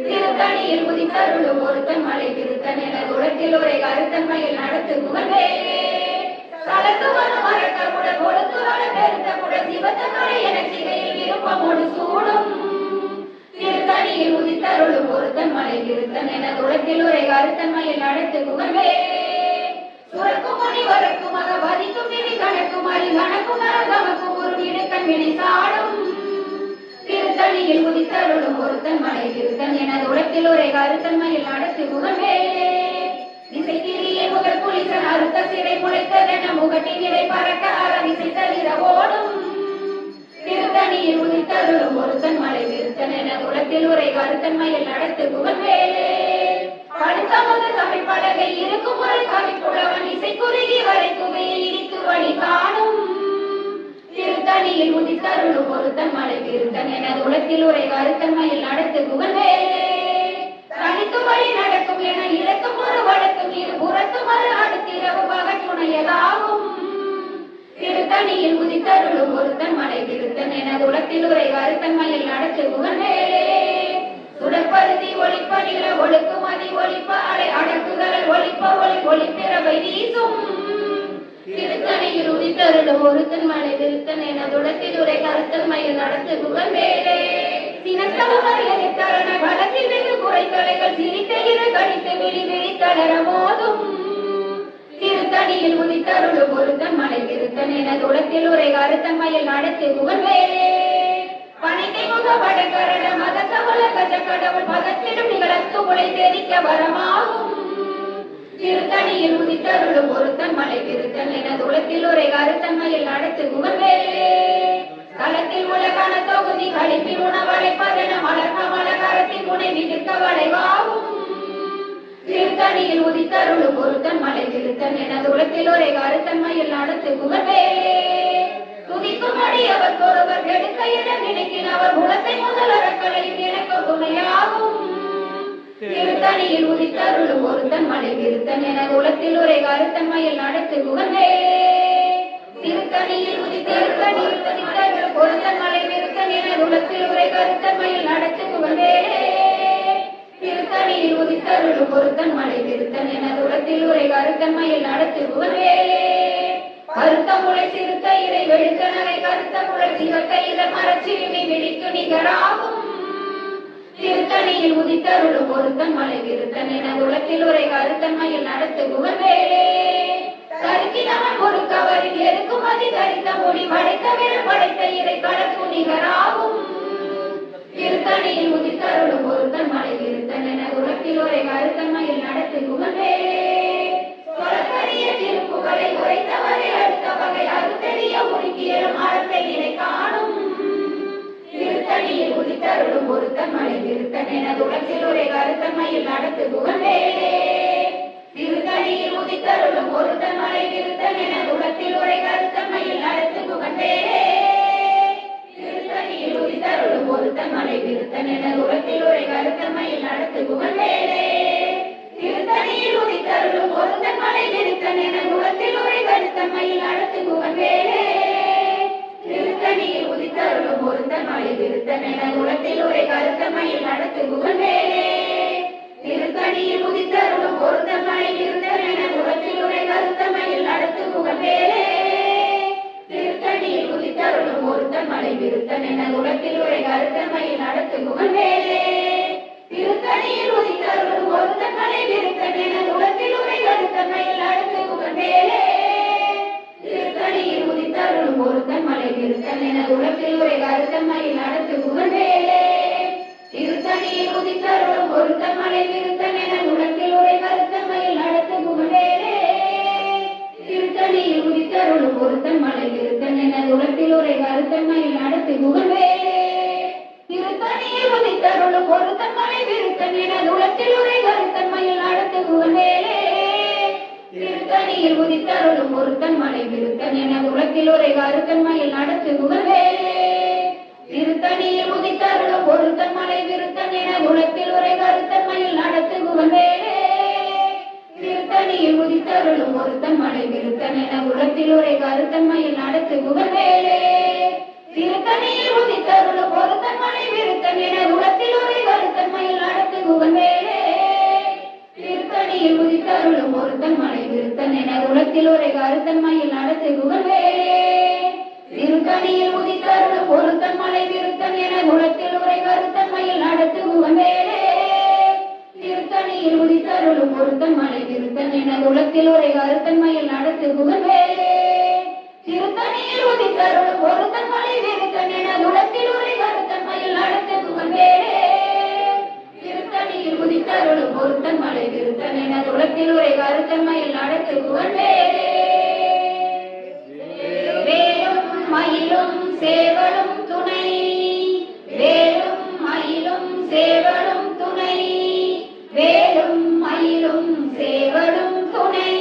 [SPEAKER 2] திருத்தணியில் உதித்தருளும் ஒருத்தன் மழை விதித்தன் என துளத்தில் உரை கருத்தன்மையில் நடத்து புகழ் மேலே கலந்து வரும் மரக்கமுடன் கொடுத்து வர பெருத்த குடன் சிவத்த கரை என சிகையில் விருப்பமோடு சூடும் திருத்தணியில் உதித்தருளும் ஒருத்தன் மலை விருத்தன் என துளத்தில் உரை கருத்தன்மையில் நடத்து புகழ்வே சுரக்கும் மணி வரக்கும் மக வதிக்கும் விதி கணக்கும் அறி கணக்கும் நரகமக்கும் ஒரு இடுக்கண் வினை சாடும் திருத்தணியில் உதித்தருளும் ஒருத்தன் மலை விருத்தன் என துளத்தில் உரை கருத்தன்மையில் நடத்து புகழ்வே இசை திரியே முதல் புலிசன் அறுத்த சிறை முளைத்ததென முகட்டின் இடை பறக்க அரவிசை தளிர ஓடும் திருத்தணியில் உதித்தருளும் ஒருத்தன் மலை விருத்தன் என குலத்தில் உரை கருத்தன்மையில் நடத்து புகழ்வேலே படுத்த முதல் தமிழ் பலகை இருக்கும் ஒரு கவிப்புலவன் இசை குறுகி வரை குவையில் இடித்து வழி காணும் திருத்தணியில் உதித்தருளும் ஒருத்தன் மலை விருத்தன் என குலத்தில் உரை கருத்தன்மையில் நடத்து புகழ்வேலே தனித்து வழி நடக்கும் என இலக்கும் ஒரு வழக்கும் இரு புறத்து மறு அடுத்திரவு பகற்றுணையதாகும் திருத்தணியில் உதித்தருளும் ஒருத்தன் மலை விருத்தன் என குலத்தில் உரை கருத்தன்மையில் நடத்து புகழ்வேலே சுடற்பருதி ஒளிப்படில ஒழுக்குமதி ஒளிப்ப அலை அடக்குதல் ஒளிப்ப ஒளி ஒளிப்பிறவை வீசும் திருத்தணியில் உதித்தருளும் ஒருத்தன் மலை விருத்தன் என குலத்தில் உரை கருத்தன்மையில் நடத்து புகழ்வேலே சினத்தவமரியத்தரண வளத்தில் வெகு குறைத்தலைகள் சிரித்த இரு கடித்து விழி விழித்தளர மோதும் திருத்தணியில் உதித்தருளும் ஒருத்தன் மலை விருத்தன் என துளத்தில் உரை கருத்தன்மையில் நடத்து புகழ்வேலே பனைத்தை முக வடகரட மதத்தவள கஜ கடவுள் பதத்திடும் நிகழத்து உலை தெரிக்க வரமாகும் திருத்தணியில் உதித்தருளும் ஒருத்தன் மலை விருத்தன் என துளத்தில் உரை கருத்தன்மையில் நடத்து புகழ்வேலே களத்தில் உலகான தொகுதி கழிப்பில் உணவழைப்பதென மலர்க மலகரத்தின் முனை விதிர்க்க வளைவாகும் திருத்தணியில் உதித்தருளும் ஒருத்தன் மலை விருத்தன் என துளத்தில் ஒரே கருத்தன்மையில் நடத்து புகழ்வேலே துதிக்கும் அடியவர் ஒருவர் எடுக்க இடம் நினைக்கினவர் குலத்தை முதல் அறக்கலையும் எனக்கு துணையாகும் திருத்தணியில் உதித்தருளும் ஒருத்தன் மலை விருத்தன் என குலத்தில் ஒரே கருத்தன்மையில் நடத்து புகழ்வேலே திருத்தணியில் உதித்தருளும் ஒருத்தன் மலை விருத்தன் என குலத்தில் உரை கருத்தன்மையில் நடத்து புகழ்வேலே திருத்தணியில் உதித்தருளும் ஒருத்தன் மலை விருத்தன் என குலத்தில் உரை கருத்தன்மையில் நடத்து புகழ்வேலே கருத்த முளை சிறுத்த இறை வெளுத்த நகை கருத்த முளை சிவத்த இதழ் மரச்சிறுமி விழிக்கு நிகராகும் திருத்தணியில் உதித்தருளும் ஒருத்தன் மலை விருத்தன் என குலத்தில் உரை கருத்தன்மையில் நடத்து புகழ்வேலே கருக்கினவன் ஒரு கவரில் எருக்கும் அதி தரித்த மொழி படைத்த விரல் படைத்த இறை கடற்கு நிகராகும் திருத்தணியில் உதித்தருளும் ஒருத்தன் மலை விருத்தன் என குலத்தில் உரை கருத்தன்மையில் நடத்து புகழ்வேலே சொலக்கரிய திருப்புகளை உரைத்தவரை அடுத்த வகை அறுத்தெறிய உருக்கியலும் அறத்தை நிலை காணும் திருத்தணியில் உதித்தருளும் ஒருத்தன் மலை விருத்தன் என குலத்தில் உரை கருத்தன்மையில் நடத்து புகழ்வேலே திருத்தணியில் உதித்தருளும் ஒருத்தன் மலை விருத்தன் என குலத்தில் உரை கருத்தன்மையில் நடத்து புகழ்வேலே திருத்தணியில் உதித்தருளும் ஒருத்தன் மலை விருத்தன் என குலத்தில் உரை கருத்தன்மையில் நடத்து புகழ்வேலே திருத்தணியில் உதித்தருளும் ஒருத்தன் மலை விருத்தன் என குலத்தில் உரை கருத்தன்மையில் நடத்து புகழ்வேலே திருத்தணியில் உதித்தருளும் ஒருத்தன் மலை விருத்தன் என குலத்தில் உரை கருத்தன்மையில் நடத்து புகழ்வேலே திருத்தணியில் உதித்தருளும் ஒருத்தன் மலை விருத்தன் என குலத்தில் உரை கருத்தன்மையில் நடத்து புகழ்வேலே திருத்தணியில் உதித்தருளும் ஒருத்தன் மலை விருத்தன் என குலத்தில் உரை கருத்தன்மையில் நடத்து புகழ்வேலே திருத்தணியில் உதித்தருளும் ஒருத்தன் மலை விருத்தன் என குலத்தில் உரை கருத்தன்மையில் நடத்து புகழ்வேலே திருத்தணியில் உதித்தருளும் ஒருத்தன் மலை விருத்தன் என குலத்தில் உரை கருத்தன்மையில் நடத்து புகழ்வேலே திருத்தணியில் உதித்தருளும் ஒருத்தன் மலை விருத்தன் என குலத்தில் உரை கருத்தன்மையில் நடத்து புகழ்வேலே திருத்தணியில் உதித்தருளும் ஒருத்தன் மலை விருத்தன் என குலத்தில் உரை கருத்தன்மையில் நடத்து புகழ்வேலே திருத்தணியில் உதித்தருளும் ஒருத்தன் மலை விருத்தன் என குலத்தில் உரை கருத்தன்மையில் நடத்து புகழ்வேலே திருத்தணியில் உதித்தருளும் ஒருத்தன் மலை விருத்தன் என குலத்தில் உரை கருத்தன்மையில் நடத்து புகழ்வேலே திருத்தணியில் உதித்தருளும் ஒருத்தன் மலை விருத்தன் என குலத்தில் உரை கருத்தன்மையில் நடத்து குகன்வேலே திருத்தணியில் உதித்தருளும் ஒருத்தன் மலை விருத்தன் என குலத்தில் உரை கருத்தன்மையில் நடத்து குகன்வேலே திருத்தணியில் உதித்தருளும் ஒருத்தன் மலை விருத்தன் என குலத்தில் உரை கருத்தன்மையில் நடத்து குகன்வேலே திருத்தணியில் உதித்தருளும் ஒருத்தன் மலை விருத்தன் என குலத்தில் உரை கருத்தன்மையில் நடத்து குகன்வேலே திருத்தணியில் உதித்தருளும் ஒருத்தன் மலை விருத்தன் என குலத்தில் உரை கருத்தன்மையில் நடத்து குகன்வேலே திருத்தணியில் உதித்தருளும் ஒருத்தன் மலை விருத்தன் என குலத்தில் உரை கருத்தன்மையில் நடத்து குகன்வேலே திருத்தணியில் உதித்தருளும் ஒருத்தன் மலை விருத்தன் என குலத்தில் உரை கருத்தன்மையில் நடத்து குகன்வேலே திருத்தணியில் உதித்தருளும் ஒருத்தன் மலை விருத்தன் என குலத்தில் உரை கருத்தன்மையில் நடத்து குகன்வேலே வேலும் மயிலும் சேவலும் துணை வேலும் மயிலும் சேவலும் துணை வேலும் மயிலும் சேவலும் துணை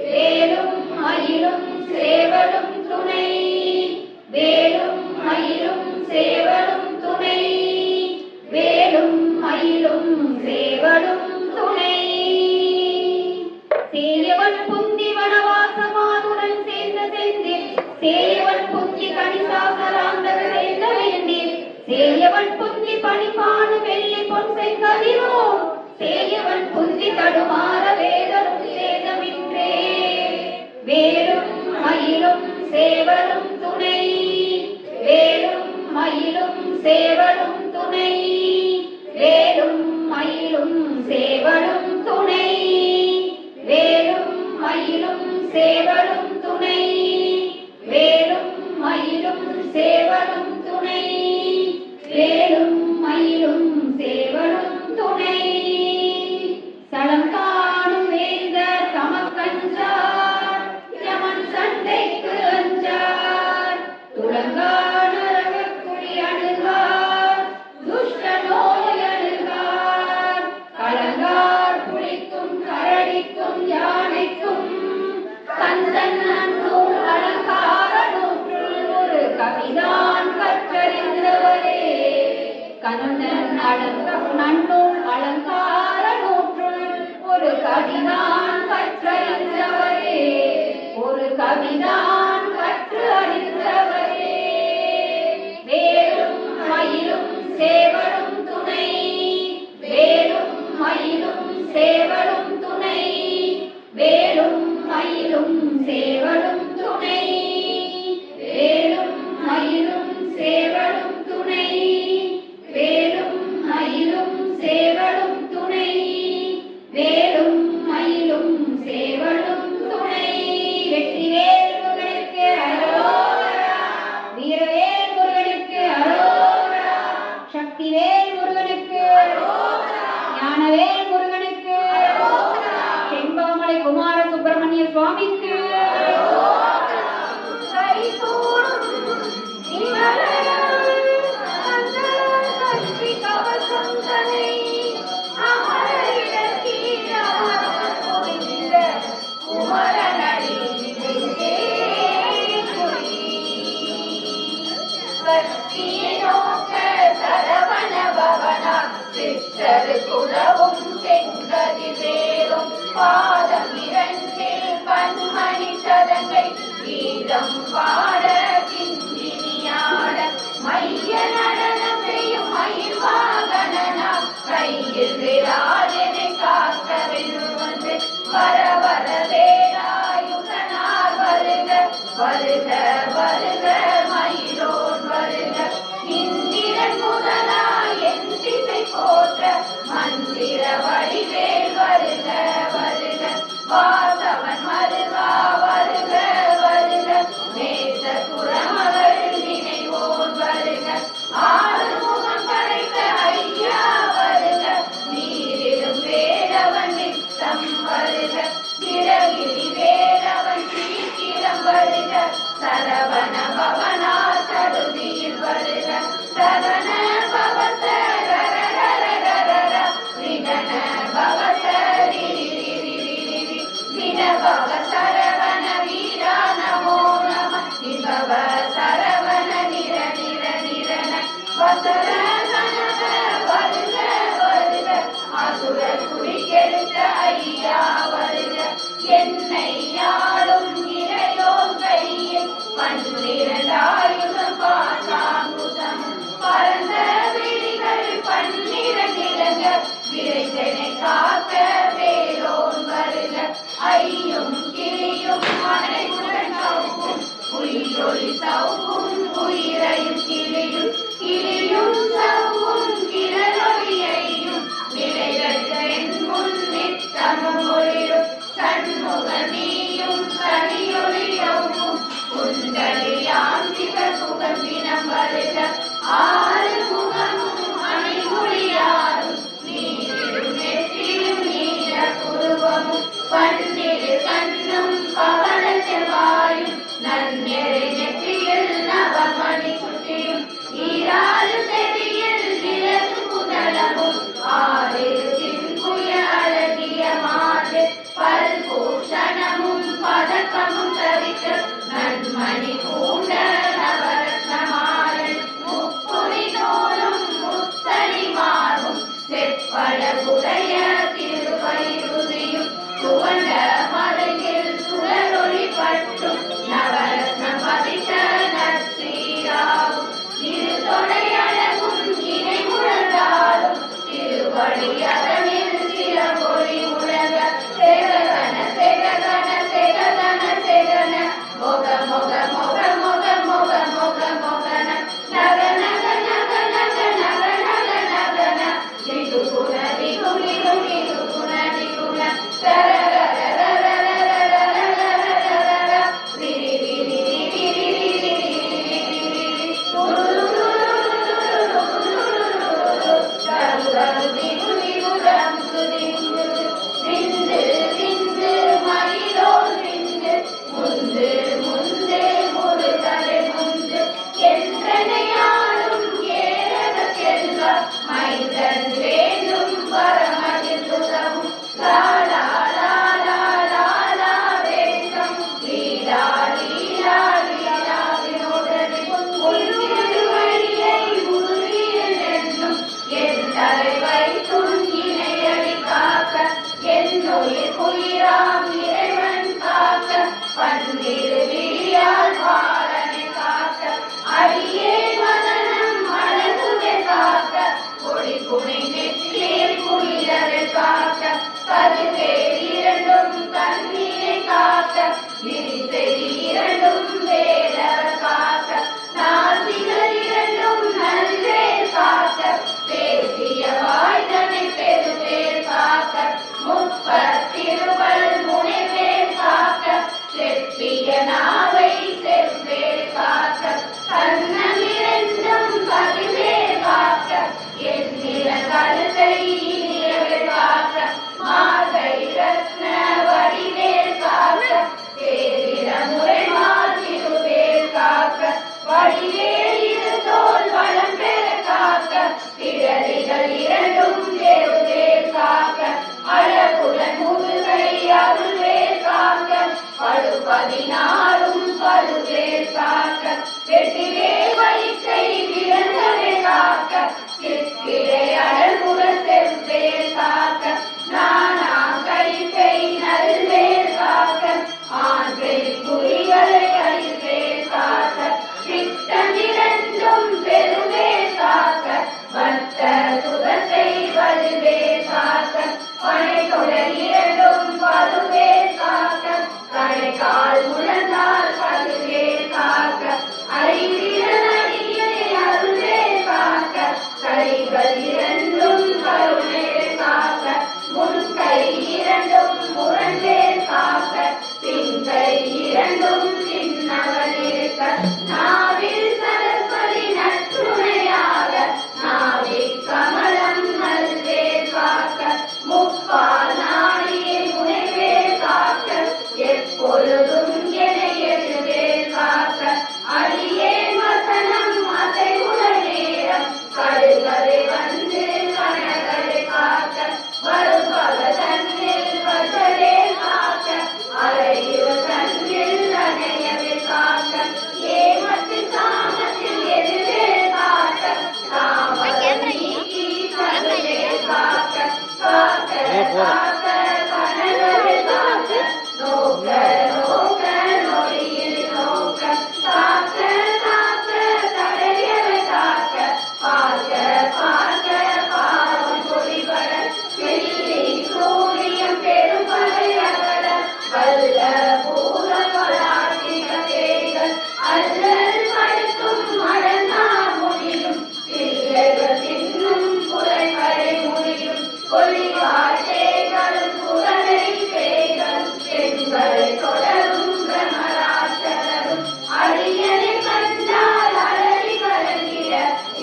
[SPEAKER 2] வேலும் மயிலும் சேவலும் துணை வேலும் மயிலும் சேவலும் துணை வேலும் மயிலும் சேவலும் துணை சேயவன் புந்தி வனவாசமானுடன் சேர்ந்த செந்தில் சேயவன் புந்தி கணிசாசராந்தக சேர்ந்த வேண்டில் சேயவன் புந்தி பணிப்பானு வெள்ளி பொன் செங்கதிரோ சேயவன் புந்தி தடுமாற வேதரும் சேதமின்றே வேலும் மயிலும் சேவலும் துணை வேலும் மயிலும் சேவலும் துணை வேலும் மயிலும் சேவலும் துணை வேலும் மயிலும் சேவலும் துணை வேலும் மயிலும் சேவலும் துணை வேலும் மயிலும் சேவலும் துணை சலம் காணும் வேந்த தமக்கஞ்சார் யமன் சண்டைக்கு அஞ்சார் துலங்கான குழி அணுகார் துஷ்ட நோய் அணுகார் கலங்கார் புலிக்கும் கரடிக்கும் யானைக்கும் கந்தன் நன்னூல் அலங்கார நூற்றுள் ஒரு கவிதான் கற்றறிந்தவரே கந்தன் நன்னூல் அலங்கார நூற்றுள் ஒரு கவிதான் கற்றறிந்தவரே ஒரு கவிதான் கற்று அறிந்தவரே வேலும் மயிலும் சேவலும் துணை வேலும் மயிலும் சேவலும் துணை வேலும் மயிலும் சேவலும் துணை வேலும் மயிலும் சேவலும் துணை வேலும் மயிலும் சேவலும் துணை வேலும் மயிலும் சேவலும் துணை வெற்றிவேல் முருகனுக்கு அரோகரா வீரவேல் முருகனுக்கு அரோகரா சக்திவேல் முருகனுக்கு அரோகரா ஞானவேல் முருகனுக்கு அரோகரா செம்பாமலை குமார சுப்பிரமணிய சுவாமிக்கு அரோகரா கைகூடும் இமலரும் அந்தர கல்வி கவசம் தனை குமரனடி சக்தியை நோக்க சரவண பவனா சித்தரு குலவும் செங்கதி வேறும் பாதம் இரண்டில் பன்மணி சதங்கை கீதம் பாட கிங்கினியாட மைய நடனம் செய்யும் மயில் வாகனனா கையில் விராஜனை காக்க வெல்லுவது வர வர வேலாயுதனார் வருக வருக வருக மயிலோன் வருக இந்திரன் முதலாய் என் திசை போற்ற மந்திர வடிவேல் வருக வருக வாசவன் மருகா வருக வருக நேச குரமகள் நினைவோன் வருக ஆறுமுகம் படைத்த ஐயா வருக நீரிடும் வேடவன் நித்தம் வருக சிறகில் பன்னிரு விழியால் பாலனை காக்க அடியே மதனம் மனசுவை காக்க கொடி புனை நெற்றியில் குளிரவை காக்க கதிர்வேல் இரண்டும் கண்ணினை காக்க விரிசை இரண்டும் வேலவர் காக்க நாசிகள் இரண்டும் நல்வேல் காக்க பேசிய வாய்தனை பெருவேல் காக்க முப்பத்திருவள் முனைவேல் காக்க செப்பிய நாவை செவ்வேல் காக்க கண்ணமிரண்டும் கதிர்வேல் காக்க எண்ணிற கழுத்தை இனியவேல் காக்க மார்கை ரத்ன வடிவேல் காக்க சேரிட முறை மாற்றிருவேல் காக்க வடிவேல் இரு தோல் வளம் பெற காக்க பிடரிகள் இரண்டும் பெருவேல் காக்க அழகுடன் முதுகை அருள்வேல் காக்க படு 16 பழுவேல் காக்க வெற்றிவேல் வயிற்றை விளங்கவே காக்க சிற்கிடை அழகுற செவ்வேல் காக்க நானா கழிப்பை நல்வேல் காக்க ஆண் பெண் குறிகளை அழிவேல் காக்க சித்தமிரண்டும் பெருவேல் காக்க வட்ட சுதத்தை வலுவேல் காக்க பனை தொடர் இரண்டும் பழுவேல் காக்க கடைக்கால் முழந்தால் பழுவேல் காக்க அறிவியலடியை அருள்வேல் காக்க கைகள் இரண்டும் கருணேல் காக்க முன்கை இரண்டும் முரண்வேல் காக்க பின்கை இரண்டும் சின்னவள் இருக்க நாவில் சரஸ்வதி நற்றுணையாக நாவி கமலம் நல்வேல் காக்க முப்பால் நாடியை முனைவேல் காக்க எப்பொழுதும் என எழுவேல் காக்க அடியே வசனம் அசைவுட நேரம் கடுகரை வந்து கனகரை காக்க வருபவ தன்னில் வசவே காக்க அறையுற தன்னில் அணையவே காக்க ஏமத்தில் சாமத்தில் எதுவே காக்க தாமதம் நீக்கி கருவே காக்க காக்க காக்க கனகரை காக்க நோக்க நோக்க நொடியில் நோக்க காக்க காக்க தடையவை காக்க பார்க்க பார்க்க பாவம் பொடிபட வெள்ளி சூரியம் பெரும்பகை அகல வல்ல பூத பலாட்டிக தேய்கள் அல்லல் படுத்தும் மடங்கா முடியும் பிள்ளைகள் தின்னும் குறைகளை முடியும் கொள்ளிவாட்டேகளும் குரலை சேகளும் பெண்களை தொடரும் பிரமராட்சரரும் அடியனை கண்டால் அலறி கலங்கிட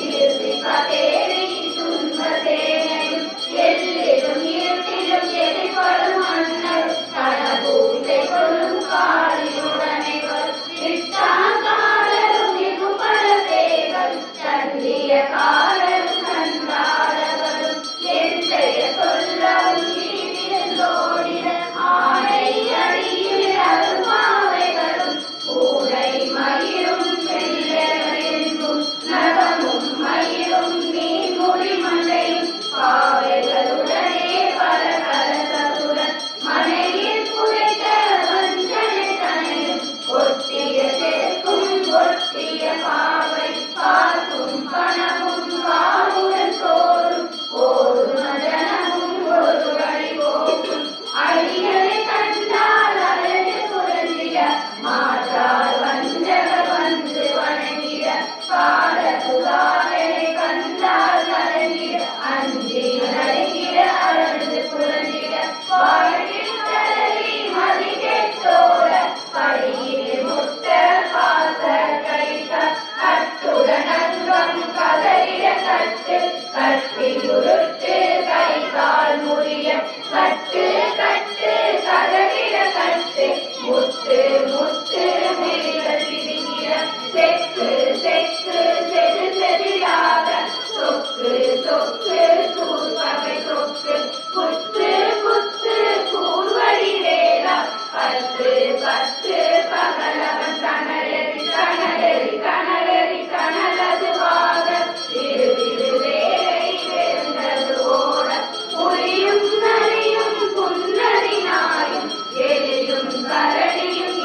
[SPEAKER 2] இருசிகா தேவி துன்பதேனையும் எல்லிலும் இருட்டிலும் எதிர்படும் மன்னர் தனபூசை கொள்ளும் காலியுடனே வரும் இட்டாங்காலரும் மிகுபல பேர்களும் சண்டிய காலரும் கண்டாளவரும் எந்தைய சொல்லவும் இடிவிழந்தோடின ஆடை அடியில் அருமாவைகளும் பூனை மயிரும் வெள்ளையும் நகமும் மயிரும் நீன்முடி மண்டையும் பாவைகளுடனே பல கலசத்துடன் மனையில் புதைத்த வஞ்சனை தனையும் ஒட்டிய சேர்க்கும் ஒட்டிய பாவை காசும் பணமும் காவுடன் சோறும் ஓடும் ஜனமும் ஒரு வழி போக்கும் அடியனை கண்டால் அழகு புரந்திட மாற்றார் வஞ்சகர் வந்து வணங்கிட கால சுதாரனை கண்டால் கலங்கிட அஞ்சி நடுங்கிட அழகு புரந்திட வாழ்வில் தளரி மதி கெட்டோட படியில் முட்ட பாச கைத்த கட்டுடன் அங்கம் கதறிட கட்டு கட்டி உருட்டு கை கால் முடிய கட்டு கட்டு கதறிட கட்டு முட்டு முட்டு விழிகள் விரிகிற செக்கு செக்கு செது செதிலாக சொக்கு சொக்கு சூர்பகை சொக்கு குத்து குத்து கூர்வடி வேலா பத்து பத்து பகலவன் கனலெறி கனலெறி கனலெறி கனலதுவாக இருவிரு வேலை வெறுந்தது ஓட புலியும் நரியும் புன்னரி நாயும் எலியும் கரடியும்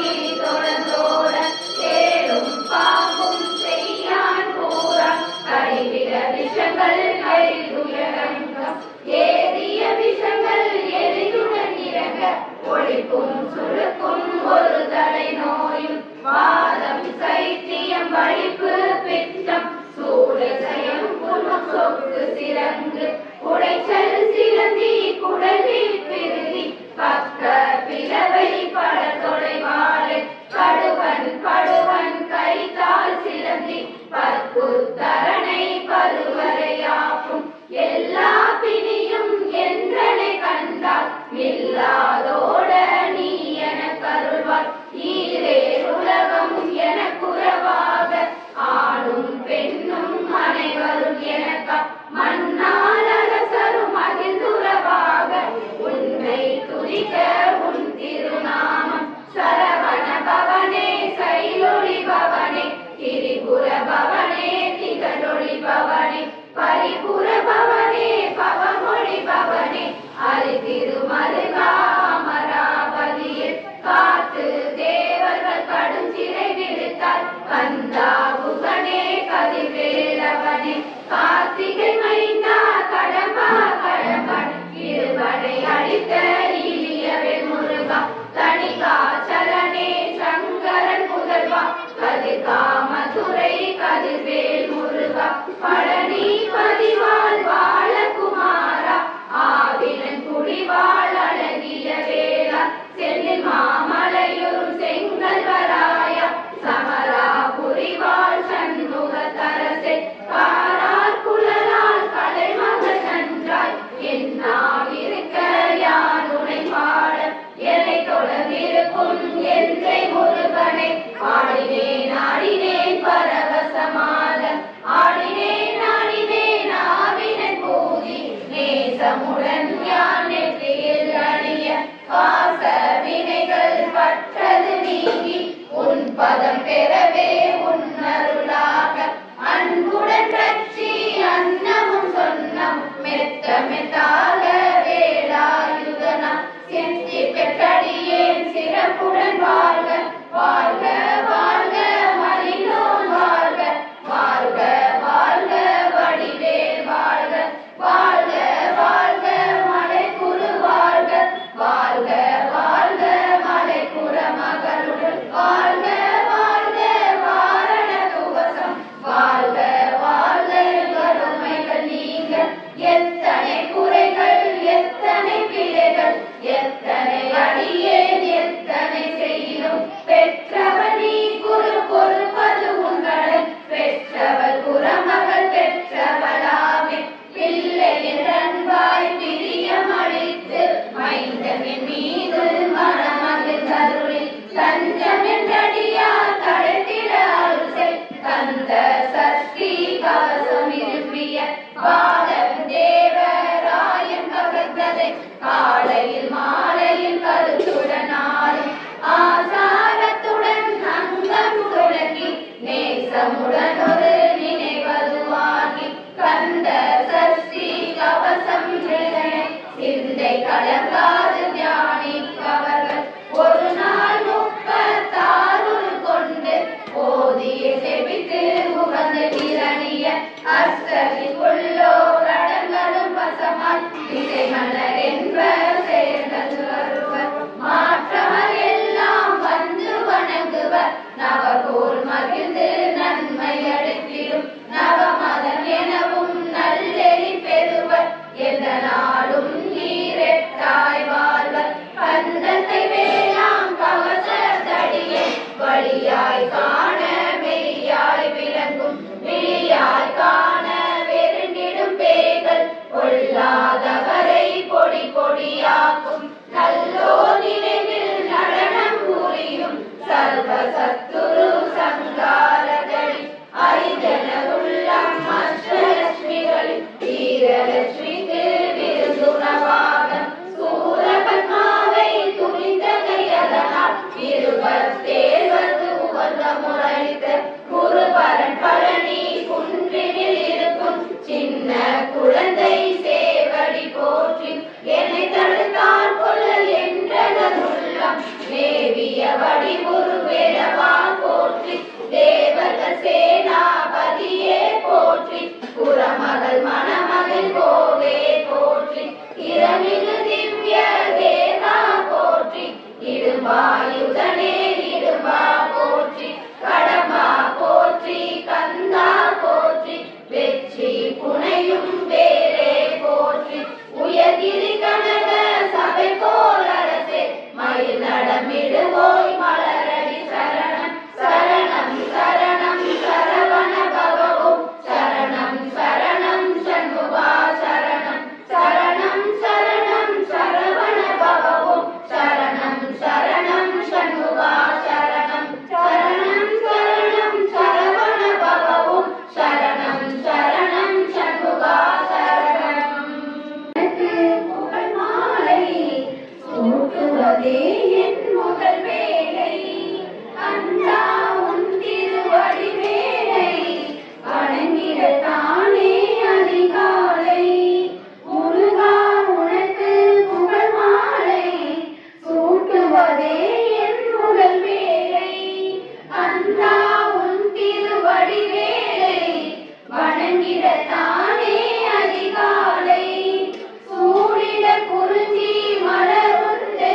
[SPEAKER 2] பவனே திகழொளி பவனே பரிபுர பவனே பவமொழி பவனே அரி திருமருகா அமராவதியில் காத்து தேவர்கள் கடும் சிறை விடுத்தார் கந்தா புகனே கதிர்வேலவனே கார்த்திகை மைந்தா கடம்பா கடம்பன் இருபடை அளித்த இளியவேல் முருகா தணிகாச்சலனே சங்கரன் முதல்வா கதிர்காமதுரை கதிர்வேல் முருகா பழனி பதிவாள் வாழகுமாரா ஆவினன் குடிவாள் அழகிய வேளா செல்லில் மாமலையூர் செங்கல்வராயா சமரா புரிவாள் சண்முக தரசே காரார் குழலால் கலைமகள் நன்றாய் என்னாவிருக்க யானுனை பாட எல்லை தொடர்ந்திருக்கும் எந்தை முருகனை ஆடினேன் ஆடினேன் பரவசமாக ஆடினேன் ஆடினேன் ஆவினன் பூதி நேசமுடன் யான் நெற்றியில் அணிய பாச வினைகள் பற்றது நீங்கி உன் பதம் பெறவே உன்னருளாக அன்புடன் ரட்சி அன்னமும் சொன்னம் மெத்த மெத்தாக வேலாயுதனா சித்தி பெற்றடியேன் சிறப்புடன் வாழ்க வாழ்க வாழ்க மலினோன் வாழ்க வாழ்க வாழ்க வடிவேல் வாழ்க வாழ்க வாழ்க மலைக்குரு வாழ்க வாழ்க வாழ்க மலைக்குற மகளுடன் வாழ்க வாழ்க வாரண துவசம் வாழ்க வாழ்க வறுமைகள் நீங்க எத்தனை குறைகள் எத்தனை பிழைகள் எத்தனை அடியேன் எத்தனை செய்யும் பெற்றவன் நீ குரு பொறுப்பது உங்களை பெற்றவள் குறமகள் பெற்றவளாமே பிள்ளையின் அன்பாய் பிரியம் அளித்து மைந்தனின் மீது மனமகிழ் தருளில் தஞ்சம் என்றடியார் தடைத்திட அருசை தந்த சக்தி கவசம் விரும்பிய பாலன் தேவராயன் பகத்ததை காலையில் மாலையில் கருத்துடன் ஆடும் ஆசாரத்துடன் அங்கம் துளக்கி நேசமுடன் ஒரு நினைவதுவாகி கந்த சஷ்டி கவசம் சிந்தை கலங்காது தியானிப்பவர்கள் ஒரு நாள் 36 கொண்டு ஓதிய செபித்து உகந்து கிரணிய அஷ்டதிக்குள்ளோர் அடங்களும் பசமாய் திசை மலர் என்பர் சேர்ந்தது வருவர் மாற்றவர் எல்லாம் வந்து வணங்குவர் நவகோல் மகிழ்ந்து நன்மை அளித்திடும் நவமதன் எனவும் நல்லெறி பெறுவர் எந்த நாளும் நீரெட்டாய் வாழ்வர் கந்தத்தை வேளாம் கவச தடியை வழியாய் காண மெய்யாய் விளங்கும் விழியாய் காண வெறுண்டிடும் பேய்கள் கொள்ளாதவரை பொடி பொடியாக்கும் நல்லோ நினைவில் நடனம் புரியும் சர்வ சத்துரு சங்காரதடி ஐதன உள்ளம் அஷ்டலட்சுமிகளில் வீரலட்சுமிக்கு விருந்துணவாக சூரபத்மாவை துணிந்த கையதனால் 27 உகந்த முறைத்த குருபரன் பழனி குன்றினில் இருக்கும் சின்ன குழந்தை சேவடி போற்றி என்னை தடுத்தால் கொள்ளல் என்றதன் உள்ளம் மேவிய வடிவுரு வேடவா கந்தா உன் திருவடிவேலை வணங்கிடத்தானே அதிகாலை சூடிட குறிஞ்சி மலருண்டு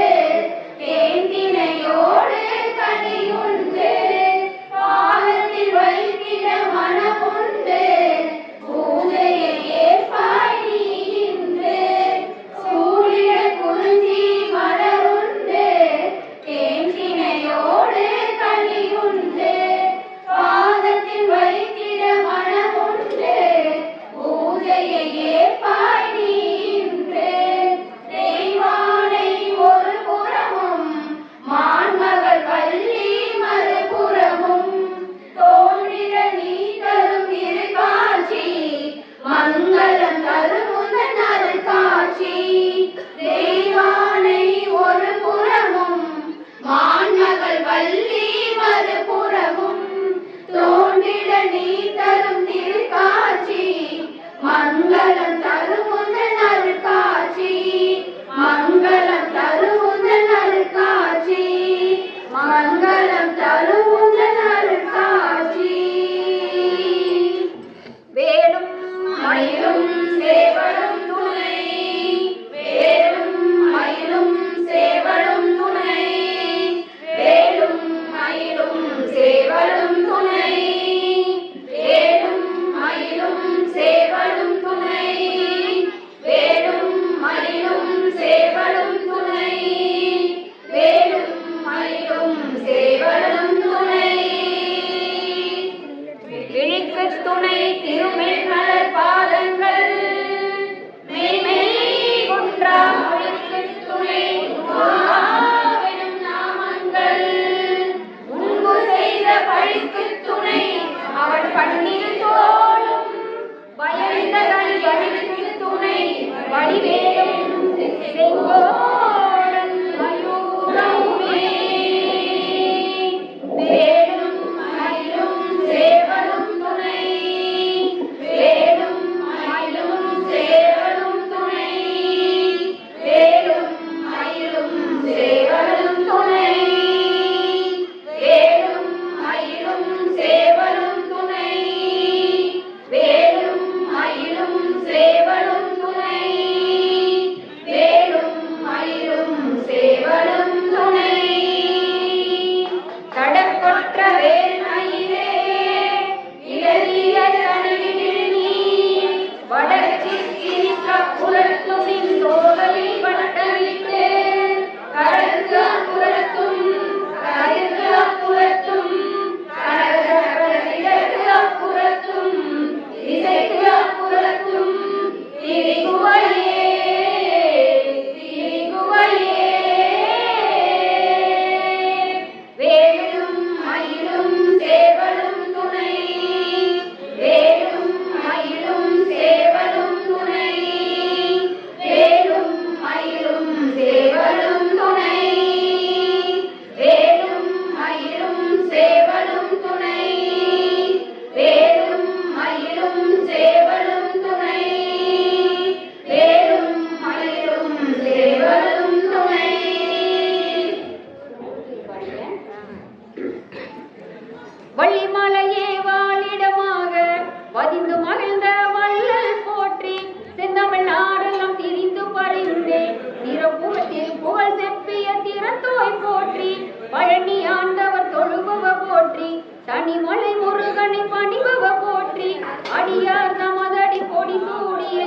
[SPEAKER 2] தேந்தினையோடு கனியுண்டு பாதத்தில் வைத்திட மனமுண்டு பூஜையை ஏற்பாய் நீ இன்று சூடிட குறிஞ்சி மலருண்டு தேந்தினையோடு கனியுண்டு பாதத்தில் வைத்திட மனமுண்டு பூஜையை ஏற்பாய் நீ இன்று தெய்வானை ஒரு புறமும் மான்மகள் வள்ளி மறுபுறமும் தோன்றிட நீ தரும் திருக்காட்சி மங்களம் தரும் உந்தன் அருட்காட்சி தெய்வானை ஒரு புறமும் மான்மகள் வள்ளி மறுபுறமும் தோன்றிட நீ தரும் திருக்காட்சி மங்களம் தரும் உந்தன் அருட்காட்சி மங்களம் தரும் உந்தன் அருட்காட்சி மங்களம் தரும் உந்தன் அருட்காட்சி வேலும் மயிலும் சேவலும் துணை வேலும் மயிலும் சேவலும் துணை வேலும் மயிலும் சேவலும் துணை வேலும் மயிலும் சேவலும் துணை வேலும் மயிலும் சேவலும் துணை வேலும் மயிலும் சேவலும் துணை விழிக்கு துணை திருமென்மலர் பாதங்கள் மெய்மெய் குன்றா மொழிக்கு துணை உருவாவெனும் நாமங்கள் முன்பு செய்த பழிக்கு துணை அவள் பண்ணில் தோளும் பயந்த தன் வழிக்கு துணை வடிவேலும் செங்கோடன் மயூரமுமே வேலும் மயிலும் சேவலும் துணை வேலும் மயிலும் சேவலும் துணை வேலும் மயிலும் சேவலும் துணை வேலும் மயிலும் சேவலும் துணை வேலும் மயிலும் சேவலும் துணை வேலும் மயிலும் சேவலும் துணை கடற்கொற்ற வேல் மயிலே இளநிய தனியில் நீ வடச்சி சிரிக்க புலத்துமின் தோகையில் வட்டமிட்டு கடற்கு அப்புறத்தும் கதிர்க்கு அப்புறத்தும் கடற்கு அப்புறத்தும் இசைக்கு அப்புறத்தும் திரிகுவையே திரிகுவையே வேலும் மயிலும் சேவலும் துணை வேலும் மயிலும் சேவலும் துணை வேலும் மயிலும் சேவலும் துணை வேலும் மயிலும் சேவலும் துணை வேலும் மயிலும் சேவலும் துணை வேலும் மயிலும் சேவலும் துணை வள்ளிமலையே வாழிடமாக பதிந்து மகிழ்ந்த வள்ளல் போற்றி செந்தமிழ் நாடெல்லாம் திரிந்து பறிந்தே திருப்புகழ் செப்பிய திறத்தோய் போற்றி பழனி ஆண்டவர் தொழுபவ போற்றி தனிமலை முருகனை பணிபவ போற்றி அடியார் நமதடி பொடி சூடிய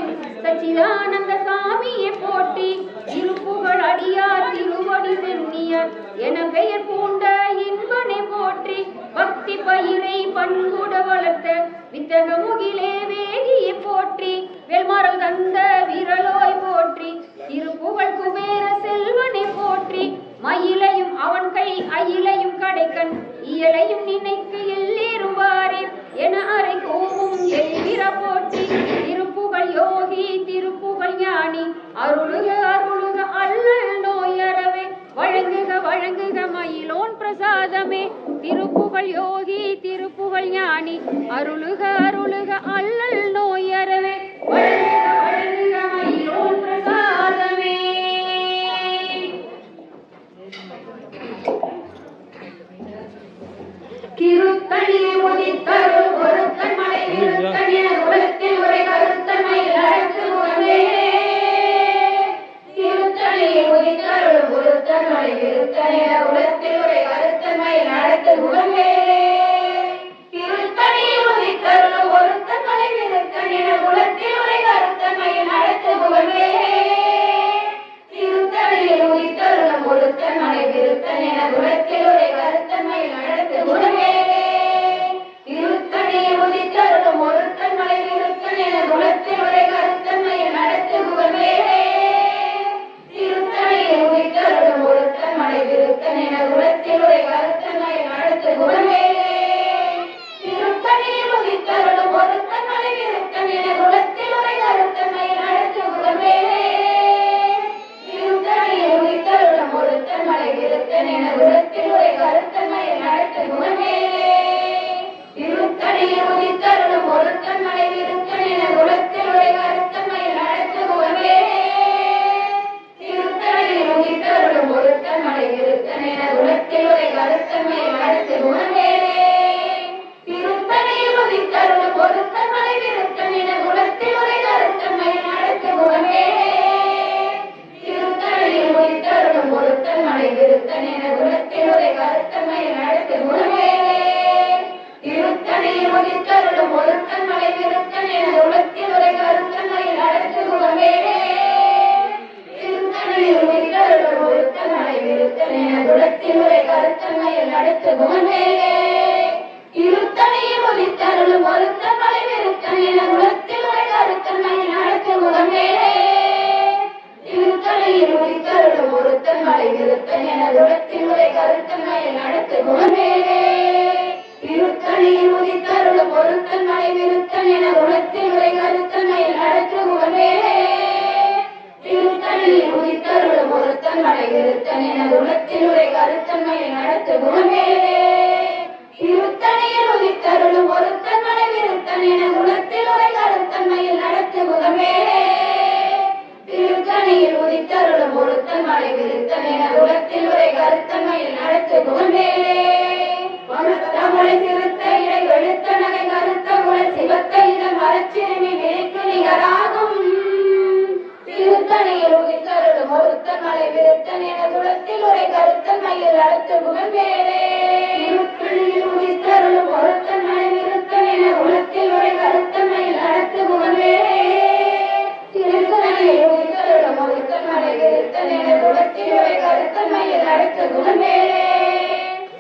[SPEAKER 2] சச்சிதானந்த சாமியை போற்றி திருப்புகழ் அடியார் திருவடி சென்னியர் என பெயர் பூண்ட இன்பனை போற்றி பக்தி பயிரை பண்புட வளர்த்த வித்தக முகிலே வேகியை போற்றி வெல்மரம் தந்த விரலோய் போற்றி திருப்புகழ் குபேர செல்வனை போற்றி மயிலையும் அவன் கை அயிலையும் கடைக்கண் இயலையும் நினைக்கு எல்லேறுவாரே என அறை கோவும் எல்விர போற்றி திருப்புகழ் யோகி திருப்புகழ் ஞானி அருளுக அருளுக அல்லல் நோயறவே வழங்குக வழங்குக மயிலோன் பிரசாதமே திருப்புகழ் யோகி திருப்புகழ் ஞானி அருளுக அருளுக அல்லல் நோயறவே வழங்குக வழங்குக மயிலோன் பிரசாதமே. திருத்தணி உதித்தருள் ஒருத்தன் மலை விருத்தன் என உலகத்தில் உரை கருத்தன்மையில் அழைத்து முகமே திருத்தணி உதித்தருள் ஒருத்தன் மலை விருத்தன் என உலகத்தில் உரை கருத்தன்மையில் அழைத்து முகமே திருத்தணி உதித்தருள் ஒருத்தன் மலை விருத்தன் என உலகத்தில் உரை கருத்தன்மையில் அழைத்து முகமே திருத்தணியில் உதித்தருளும் ஒருத்தன் மலை விருத்தன் என உலகத்தில் உரை கருத்தன்மையில் அழைத்து முகமே திருத்தணியில் உதித்தருளும் ஒருத்தன் மலை விருத்தன் என உலகத்தில் உரை கருத்தன்மையில் அழைத்து முகமே திருத்தணியில் உதித்தருளும் ஒருத்தன் மலை விருத்தன் என உலகத்தில் உரை கருத்தன்மையில் அழைத்து முகமே திருத்தணியில் உதித்தருளும் ஒருத்தன் மலை விருத்தன் என உலகத்தில் உரை கருத்தன்மையில் அழைத்து முகமே திருத்தணியில் உதித்தருளும் ஒருத்தன் மலை விருத்தன் என உலகத்தில் உரை கருத்தன்மையில் அழைத்து முகமே திருத்தணியில் உதித்தருளும் ஒருத்தன் மலை விருத்தன் என உலகத்தில் உரை கருத்தன்மையில் அழைத்து முகமே திருத்தணியில் உதித்தருளும் ஒருத்தன் மலை விருத்தன் என உலகத்தில் உரை கருத்தன்மையில் அழைத்து முகமே திருத்தணியில் உதித்தருளும் ஒருத்தன் மலை விருத்தன் என உலகத்தில் உரை கருத்தன்மையில் அழைத்து முகமே திருத்தணியில் உதித்தருளும் ஒருத்தன் மலை விருத்தன் என உலகத்தில் உரை கருத்தன்மையில் அழைத்து முகமே திருத்தணியில் உதித்தருளும் ஒருத்தன் மலை விருத்தன் என உலகத்தில் உரை கருத்தன்மையில் அழைத்து முகமே திருத்தணியில் உதித்தருளும் ஒருத்தன் மலை விருத்தன் என உலகத்தில் உரை கருத்தன்மையில் அழைத்து முகமே திருத்தணியில் உதித்தருளும் ஒருத்தன் மலை விருத்தன் என உலகத்தில் உரை கருத்தன்மையில் அழைத்து முகமே திருத்தணியில் உதித்தருளும் ஒருத்தன் மலை விருத்தன் என உலகத்தில் உரை கருத்தன்மையில் அழைத்து முகமே திருத்தணியில் உதித்தருளும் ஒருத்தன் மலை விருத்தன் என உலகத்தில் உரை கருத்தன்மையில் அழைத்து முகமே திருத்தணியில் உதித்தருளும் ஒருத்தன் மலை விருத்தன் என உலகத்தில் உரை கருத்தன்மையில் அழைத்து முகமே திருத்தணியில் உதித்தருளும் ஒருத்தன் மலை விருத்தன் என உலகத்தில் உரை கருத்தன்மையில் அழைத்து முகமே திருத்தணியில் உதித்தருளும் ஒருத்தன் மலை விருத்தன் என உலகத்தில் உரை கருத்தன்மையில் அழைத்து முகமே தமிழை சிறுத்த இறை எழுத்த நகை கருத்த உடல் சிவத்த இதன் மரச்சிறுமி விழிக்கு நிகராகும் திருத்தணியில் உதித்தருளும் ஒருத்தன் மலை விருத்தன் என உலகத்தில் உரை கருத்தன்மையில் அழைத்து முகமே திருத்தணியில் உதித்தருளும் ஒருத்தன் மலை விருத்தன் என உலகத்தில் உரை கருத்தன்மையில் அழைத்து முகமே திருத்தணியில் உதித்தருளும் ஒருத்தன் மலை விருத்தன் என உலகத்தில் உரை கருத்தன்மையில் அழைத்து முகமே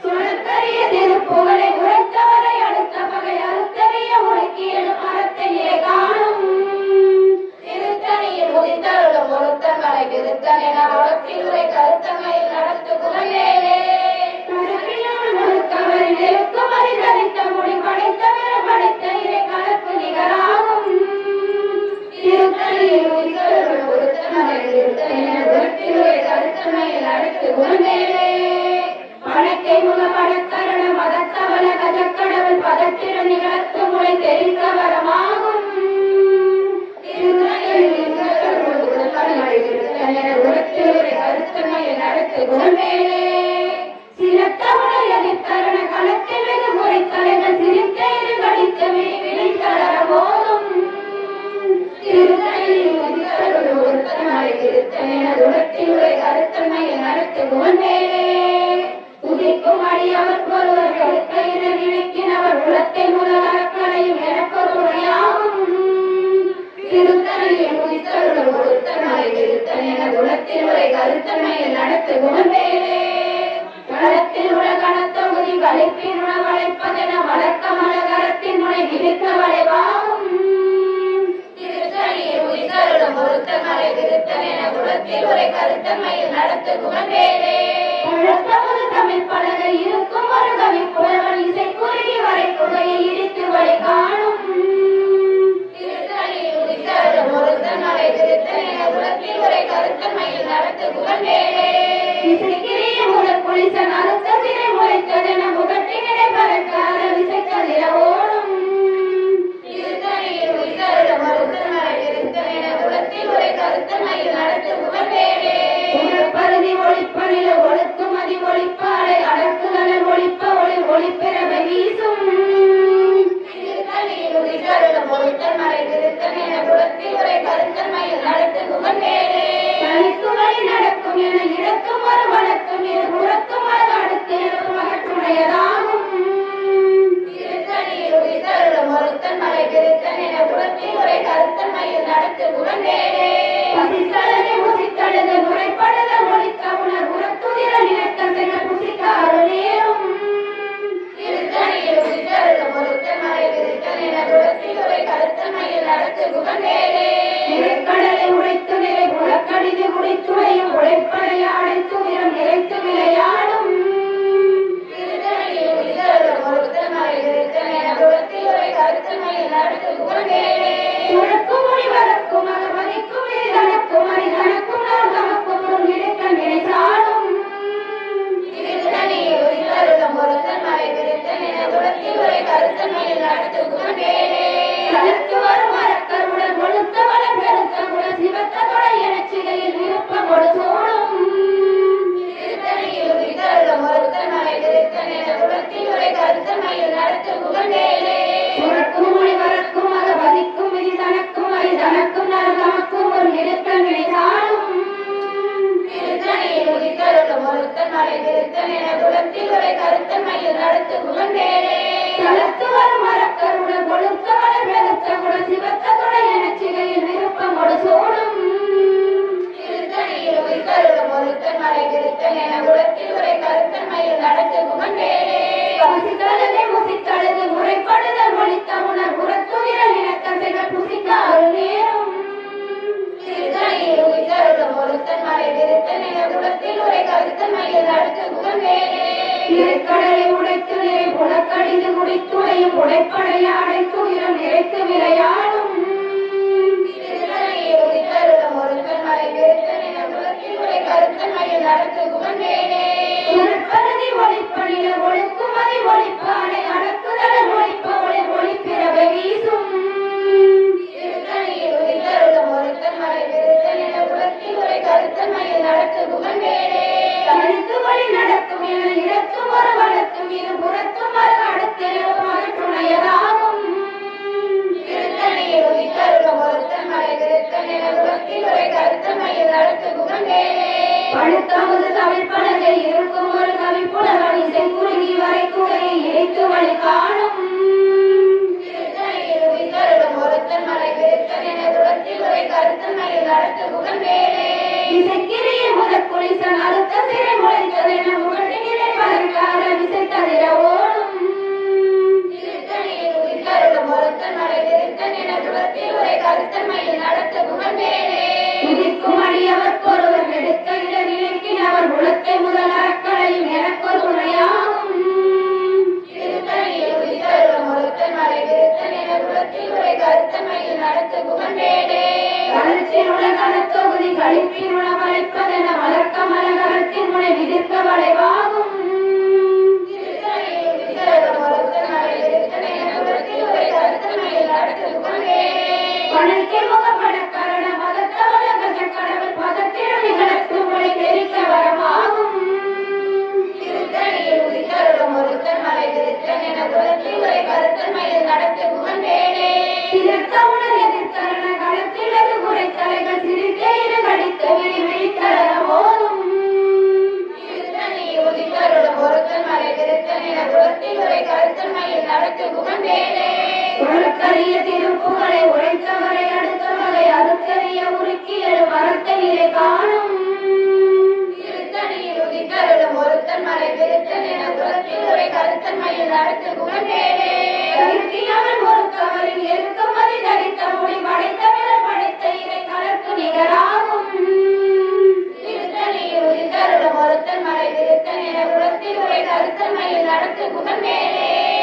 [SPEAKER 2] சுழற்கரிய திருப்புகழை உரைத்தவரை அடுத்த பகை அறுத்தறிய உரைக்கியலும் அறத்தையே காணும் திருத்தணியில் உதித்தருளும் ஒருத்தன் மலை விருத்தன் என உலகத்தில் உரை கருத்தன்மையில் நடத்து குலமேலே நெருக்கும் அறிதறித்த மொழி படைத்த பிற படைத்த இறை கலப்பு நிகராகும் திருத்தணியில் உதித்தருளும் ஒருத்தன் மலை விருத்தன் என உலகத்தில் உரை கருத்தன்மையில் அடுத்து குலமேலே வழக்கை முக படக்கரண மதத்தவள கஜக்கடவுள் பதத்திட நிகழ்த்து முறை தெரிந்த வரமாகும் கருத்தன்மையில் அடுத்து குணமேலே சினத்தவளை அதித்தரண களத்தில் வெகு முறை தலைகள் சிரித்த இரு கடித்த வினை தளர போதும் திருத்தணியில் உதித்தருளும் ஒருத்தன் மலை விருத்தன் என உலகத்தில் உரை கருத்தன்மையில் அடுத்து குணமேலே உதிக்கும் அடியவர் ஒருவர் கருத்த என நினைக்கினவர் உலகத்தை முதல் அறக்களையும் எனக்கொருடையாகும் திருத்தணியில் உதித்தருளும் ஒருத்தன் மலை விருத்தன் என உலகத்தில் உரை கருத்தன்மையில் நடத்து குணமேலே களத்தில் உள்ள கணத்தொகுதி வளைப்பின் உணவழைப்பதென வழக்க மலகரத்தின் முனை விரித்த வளைவாகும் திருத்தணியில் உதித்தருளும் ஒருத்தன் மலை விருத்தன் என உலகத்தில் உரை கருத்தன்மையில் நடத்து குணமேலே தமிழ் பலகை இருக்கும் ஒரு கவி புலவன் இசை குறுகி வரை குகையை இடித்து வழி காணும் திருத்தணியில் உதித்தருளும் ஒருத்தன் மலை விருத்தன் என உலகத்தில் உரை கருத்தன்மையில் நடத்து குணமேலே இசைக்கிரிய முதல் புலிசன் அறுத்த சிறை முளைத்ததென முகட்டினை பறக்காத விசைக்கதிர ஓடும் திருத்தணியில் உதித்தருளும் ஒருத்தன் மலை விருத்தன் என உலகத்தில் உரை கருத்தன்மையில் நடத்து குணமேலே பருதி ஒளிப்ப நில ஒழுக்கும் அதி ஒளிப்பாலை அடக்குதல் ஒளிப்ப ஒளி குலத்தில் உரை கருத்தமையில் நடத்து குகவேலே நிலைக்கடலை உடைத்து நிலை புலக்கடிது குடித்துறையும் உழைப்படைய அடைத்து நிறம் நிறைத்து விளையாடும் கடலை உடைத்து நிறை புலக்கடிந்து குடித்துறையும் உடைப்படைய அடைத்து உயிரம் நிறைத்து விளையாடும் ஒளிப்பணில ஒழுக்குமதி ஒளிப்பானை அடக்குதல ஒளிப்ப ஒளி ஒளிப்பிறவை வீசும் தடுத்து வழி நடக்கும் என இடத்தும் ஒரு வழக்கும் இரு புறத்தும் மறு அடுத்திலும் துணையதாகும் பழுத்தமுது தமிழ் பலகை இருக்கும் ஒரு கவி புலவன் இசை குறுகி வரை குகையை இணைத்து வழி காணும் இசைக்கிரிய முதற் குளிசன் அடுத்த சிறை முளைத்ததென முகட்டினிலே பதற்கார விசை தவிர ஓடும் உதிக்கும் அடியவர் ஒருவர் எடுக்க இட நினைக்கின் அவர் குலத்தை முதல் அறக்களையும் எனக்கொரு துணையாகும் கருத்தில் உள்ள கனத்தொகுதி கழிப்பின் உள்ள வளைப்பதென வளர்க்க மலகரத்தின் முனை விதிர்க்க வளைவாகும் பணத்தில் முகப்பட கரண மதத்தவள கஜ கடவுள் பதத்திடம் நிகழ்த்து முறை தெரிக்க வரமாகும் சிறுத்தவுணர் எதிர்த்தரண களத்தில் வெகு குறை தலைகள் சிரித்தே இரு கடித்த விழி விழித்தளர போதும் உலக்கரிய திருப்புகளை உழைத்தவரை அடுத்தவரை அறுத்தறிய உருக்கி எழு மரத்தை நிலை காணும் ஒருத்தவரின் எருக்கமதி தரித்த முடி படைத்த பிறர் படைத்த இறை கலர்க்கு நிகராகும்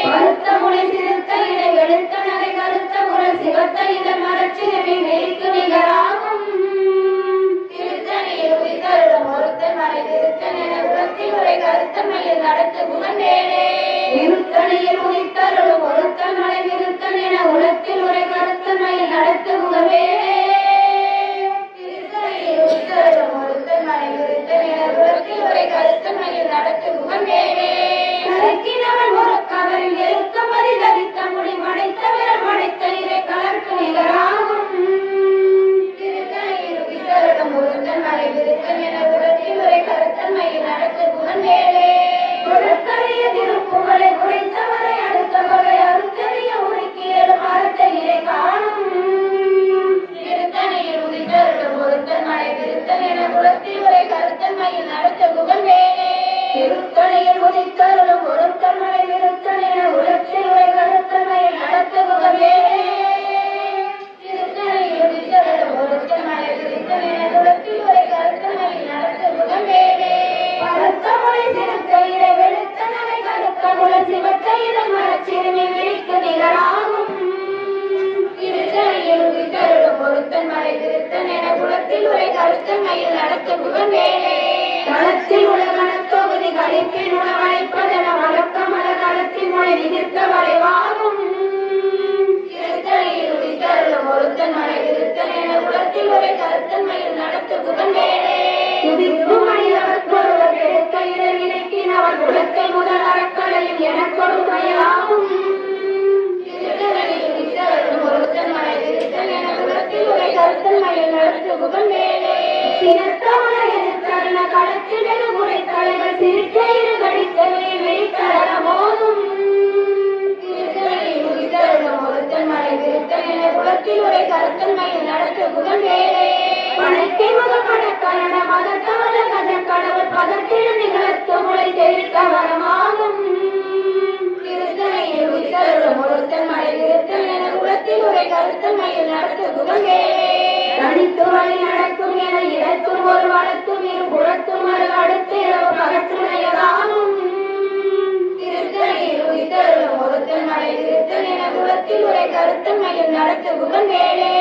[SPEAKER 2] பருத்த முனை சிறுத்த இடை வெளுத்த நகை கருத்த குரல் சிவத்த இதழ் மரச்சிறுமி மெய்க்கு நிகராகும் இருத்தணியில் உதித்தருளும் ஒருத்தன் மலை விருத்தன் என உலத்தில் உரை கருத்தமையில் நடத்து முகவேலே கருக்கினவன் ஒரு கவரில் எழுத்தமதி தரித்த முடி மடைத்த விரல் மடைத்த இறை கலர்க்கு நிகராகும் தொடர்கரிய குல சிவத்த இதன் மரச்சிறுமி விழிக்கு நிகராகும் திருத்தணியில் உயிர்த்தருளும் ஒருத்தன் மலை திருத்தன் என குலத்தில் உரை கருத்தன் மயில் நடத்த புகழ் வேலே களத்தில் உலகன தொகுதி கழிப்பின் உணவழைப்பதென வழக்கமல களத்தின் மொழி நிதிர்க்க வளைவாகும் திருத்தணியில் உயிர்த்தருளும் ஒருத்தன் மலை திருத்தன் என குலத்தில் உரை கருத்தன் மயில் நடத்த புகழ் வேலே துதிக்கும் மனிதவர்க்கு ஒருவர் எடுக்க இடவினைக்கின் அவர் குலத்தை முதல் அறக்கலையும் எனக் கொடுமையாகும் திருத்தணியில் உயிர்த்தருளும் ஒருத்தன் மலை திருத்தன் என குலத்தில் உரை கருத்தன் மயில் நடத்த புகழ் வேலே சினத்தவன எதிர்த்தருண களத்தில் வெகுமுறை தலைவர் சிரிக்க இரு கடித்தவை வெளித்தர மோதும் திருத்தணியில் உயிர்த்தருளும் ஒருத்தன் மலை திருத்தன் என குலத்தில் உரை கருத்தன் மயில் நடத்த புகழ் வேலே படைக்கை முதல் படக்கரண மதத்தவன கத கடவுள் பதத்திடும் நிகழ்த்து முளை தெரிவிக்க வரமாகும் திருத்தணியில் உயிர்த்தருளும் ஒருத்தன் மலை திருத்தன் என குலத்தில் உரை கருத்தன் மயில் நடத்த புகழ் வேலே தனித்து வழி நடக்கும் என இடத்தும் ஒரு வளத்தும் இரு புறத்தும் ஒரு அடுத்து இரவு பகற்றுணையதாகும் திருத்தணியில் உயிர்த்தருளும் ஒருத்தன் மலை திருத்தன் என குலத்தில் உரை கருத்தன் மயில் நடத்த புகழ் வேலே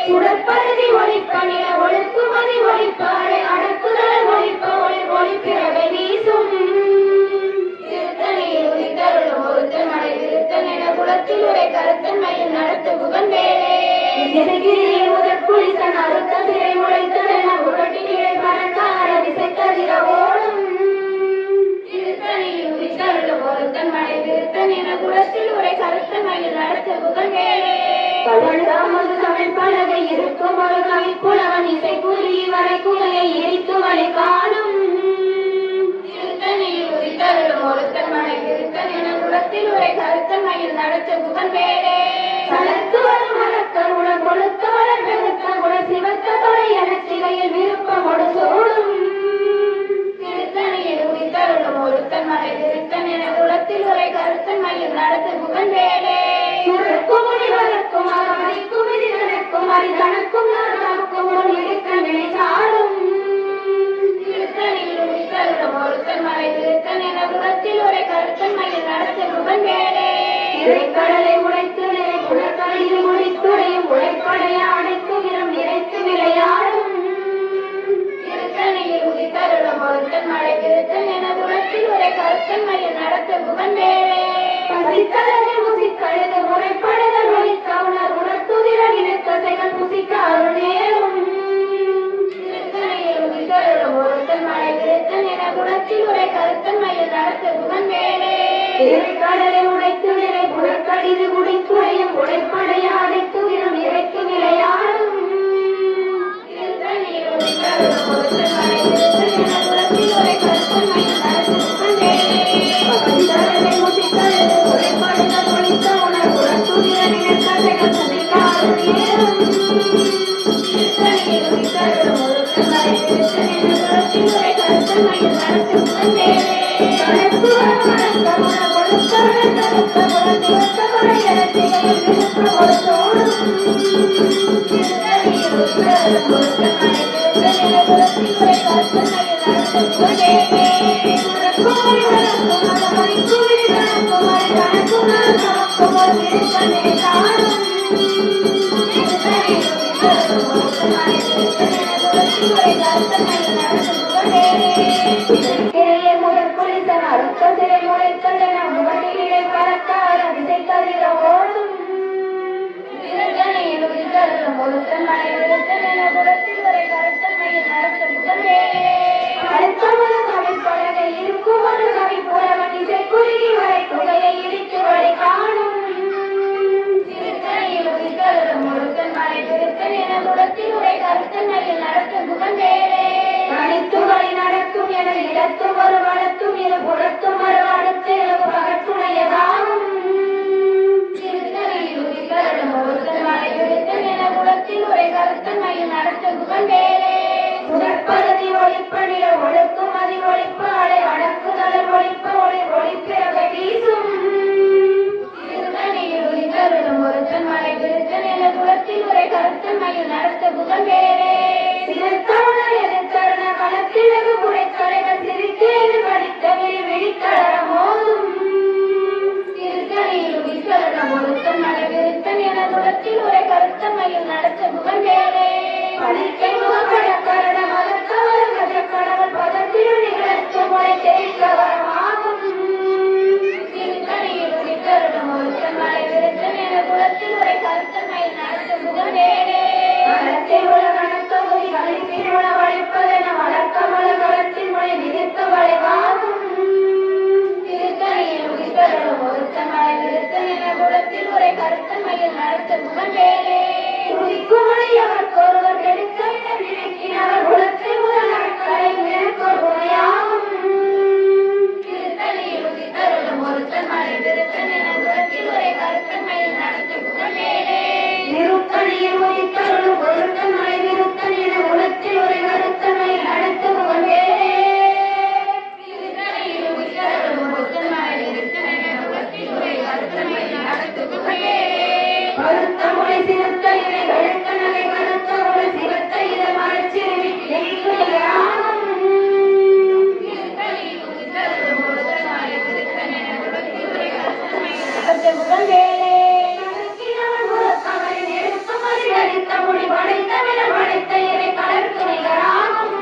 [SPEAKER 2] சுடற்பருதி ஒழிப்ப நில ஒழுக்குமதி ஒழிப்பாடை அடக்குதல் ஒழிப்ப ஒளி ஒளிப்பிறவை வீசும் திருத்தணியில் உயிர்த்தருளும் ஒருத்தன் மலை திருத்தன் என குலத்தில் உரை கருத்தன் மயில் நடத்த புகழ் வேலே முதற்குளித்தன் அறுத்த சிறை முளைத்ததென உருட்டினிலை பறக்கார திசைத்ததிர ஓடும் திருத்தணியில் உயிர்த்தருளும் ஒருத்தன் மலை திருத்தன் என குலத்தில் உரை கருத்தன் மயில் நடத்த புகழ் வேலே பழந்தாமது தமிழ் பலகை இருக்கும் ஒரு கவிப்புலவன் இசை குறுகி வரை குலையை எரித்து வழி காணும் திருத்தணியில் உயிர்த்தருளும் ஒருத்தன் மலை திருத்தன் என குலத்தில் உரை கருத்தன் மயில் நடத்த புகழ் வேலே சலத்து வரும் மரக்கருடன் கொழுத்த வளர் பெருத்த குல சிவத்த தொலை என சிலையில் விருப்பமோடு சூடும் திருத்தணியில் உயிர்த்தருளும் ஒருத்தன் மலை திருத்தன் என குலத்தில் உரை கருத்தன் மயில் நடத்த புகழ் வேலே சுருக்கும் முனிவருக்கும் அகமதிக்கும் இது நடக்கும் அரிதனக்கும் நமக்கும் ஒரு இடுக்க நிலை சாடும் திருத்தணியில் உயிர்த்தருளும் ஒருத்தன் மலை திருத்தன் என குலத்தில் உரை கருத்தன் மயில் நடத்த புகழ் வேலே இறைக்கடலை உடைத்து நிறை புலக்கடையில் முடித்துடையும் உழைப்படைய அடைக்கும் இடம் நிறைத்து விளையாடும் திருத்தணியில் உயிர்த்தருளும் ஒருத்தன் மலை திருத்தன் என குலத்தில் உரை கருத்தன் மயில் நடத்த புகழ் வேலே பசித்தலனை முசிக்கழுது முறைப்படுதல் ஒழித்தவுணர் உணர்த்துதிர இனத்தசைகள் முசிக்க அருள் நேரும் திருத்தணியில் உயிர்த்தருளும் ஒருத்தன் மலை திருத்தன் என குலத்தில் உரை கருத்தன் மயில் நடத்த புகழ் வேலே கடலை உடைத்து நிறை புலக்கடிது குடித்துறையும் உடைப்படைய அடைத்து விரும் இறைத்து விளையாடும் திருத்தணியில் உயிர்த்தருளும் ஒருத்தன் மலை திருத்தன் என குலத்தில் உரை கருத்தன் மயில் நடத்த புகழ் வேலே பசித்தலனை முசிக்கழுது முறைப்படுதல் ஒழித்த உணர் உணர்த்துதிர இனத்தசைகள் முசிக்க அருள் நேரும் திருத்தணியில் உயிர்த்தருளும் ஒருத்தன் மலை திருத்தன் என குலத்தில் உரை கருத்தன் மயில் நடத்த புகழ் வேலே முதற்குளித்தன் அறுத்த சிறை முளைத்ததென முகட்டிலே பறக்கார திசை தவிர ஓடும் திருத்தணியில் உயிர்த்தருளும் ஒருத்தன் மலை திருத்தன் என குலத்தில் உரை கருத்தன் மயில் நடத்த புகழ் வேலே அடுத்தவன கவிப்பலகை இருக்கும் ஒரு கவிப்புலவன் இசை குறுகி வரை குகையை இடித்து வழி காணும் திருத்தணியில் உயிர்த்தருளும் பணிக்கை முகப்படக்கரட மதத்தவர் கஜக்கடவுள் பதத்தில் நிகழ்த்து முறை தெரிக்க வரமாகும் திருத்தணியில் உதித்தருளும் ஒருத்தன் மலை விருத்தன் என குலத்தில் உரை கருத்தமையில் நடத்தும் முகநேரே களத்தில் உள்ள கணத்தொகுதி கணிப்பில் உணவளிப்பதென வழக்கமல களத்தின் மொழி நிறுத்த வளைவாகும் திருத்தணியில் உதித்தருளும் ஒருத்தன் மலை விருத்தன் என குலத்தில் உரை கருத்தமையில் நடத்தும் முகநேரே உதிக்கும் மொழியவர்க்கு ஒருவர் எடுக்க நினைக்கினவர் குலத்தில் முதல் நாட்களை மேற்கொள் துணையாகும் திருத்தணியில் உதித்தருளும் ஒருத்தன் மலை விருத்தன் என குலத்தில் உரை கருத்தமையில் நடத்தும் முகநேரே திருத்தணியில் உதித்தருளும் ஒருத்தன் மலை விருத்தன் என குலத்தில் உரை கருத்தமையில் நடத்தும் முகநேரே திருத்தணியில் உதித்தருளும் ஒருத்தன் மலை விருத்தன் என குலத்தில் உரை கருத்தமையில் நடத்தும் முகநேரே கருத்த மொழி சிறுத்த இறை கழுத்த நகை கருத்த மொழி சிறுத்த இதை மறைச்சிருவி நெய்யாகும் திருத்தணியில் உதித்தருளும் ஒருத்தன் மலை விருத்தன் என குலத்தில் உரை கருத்தமையில் நடத்தும் முகநேரே நறுக்கினவன் முரத்தமரை நெருக்கமறி அடித்த மொழி படைத்தவிட படைத்த இறை கலர்க்கு நிகராகும்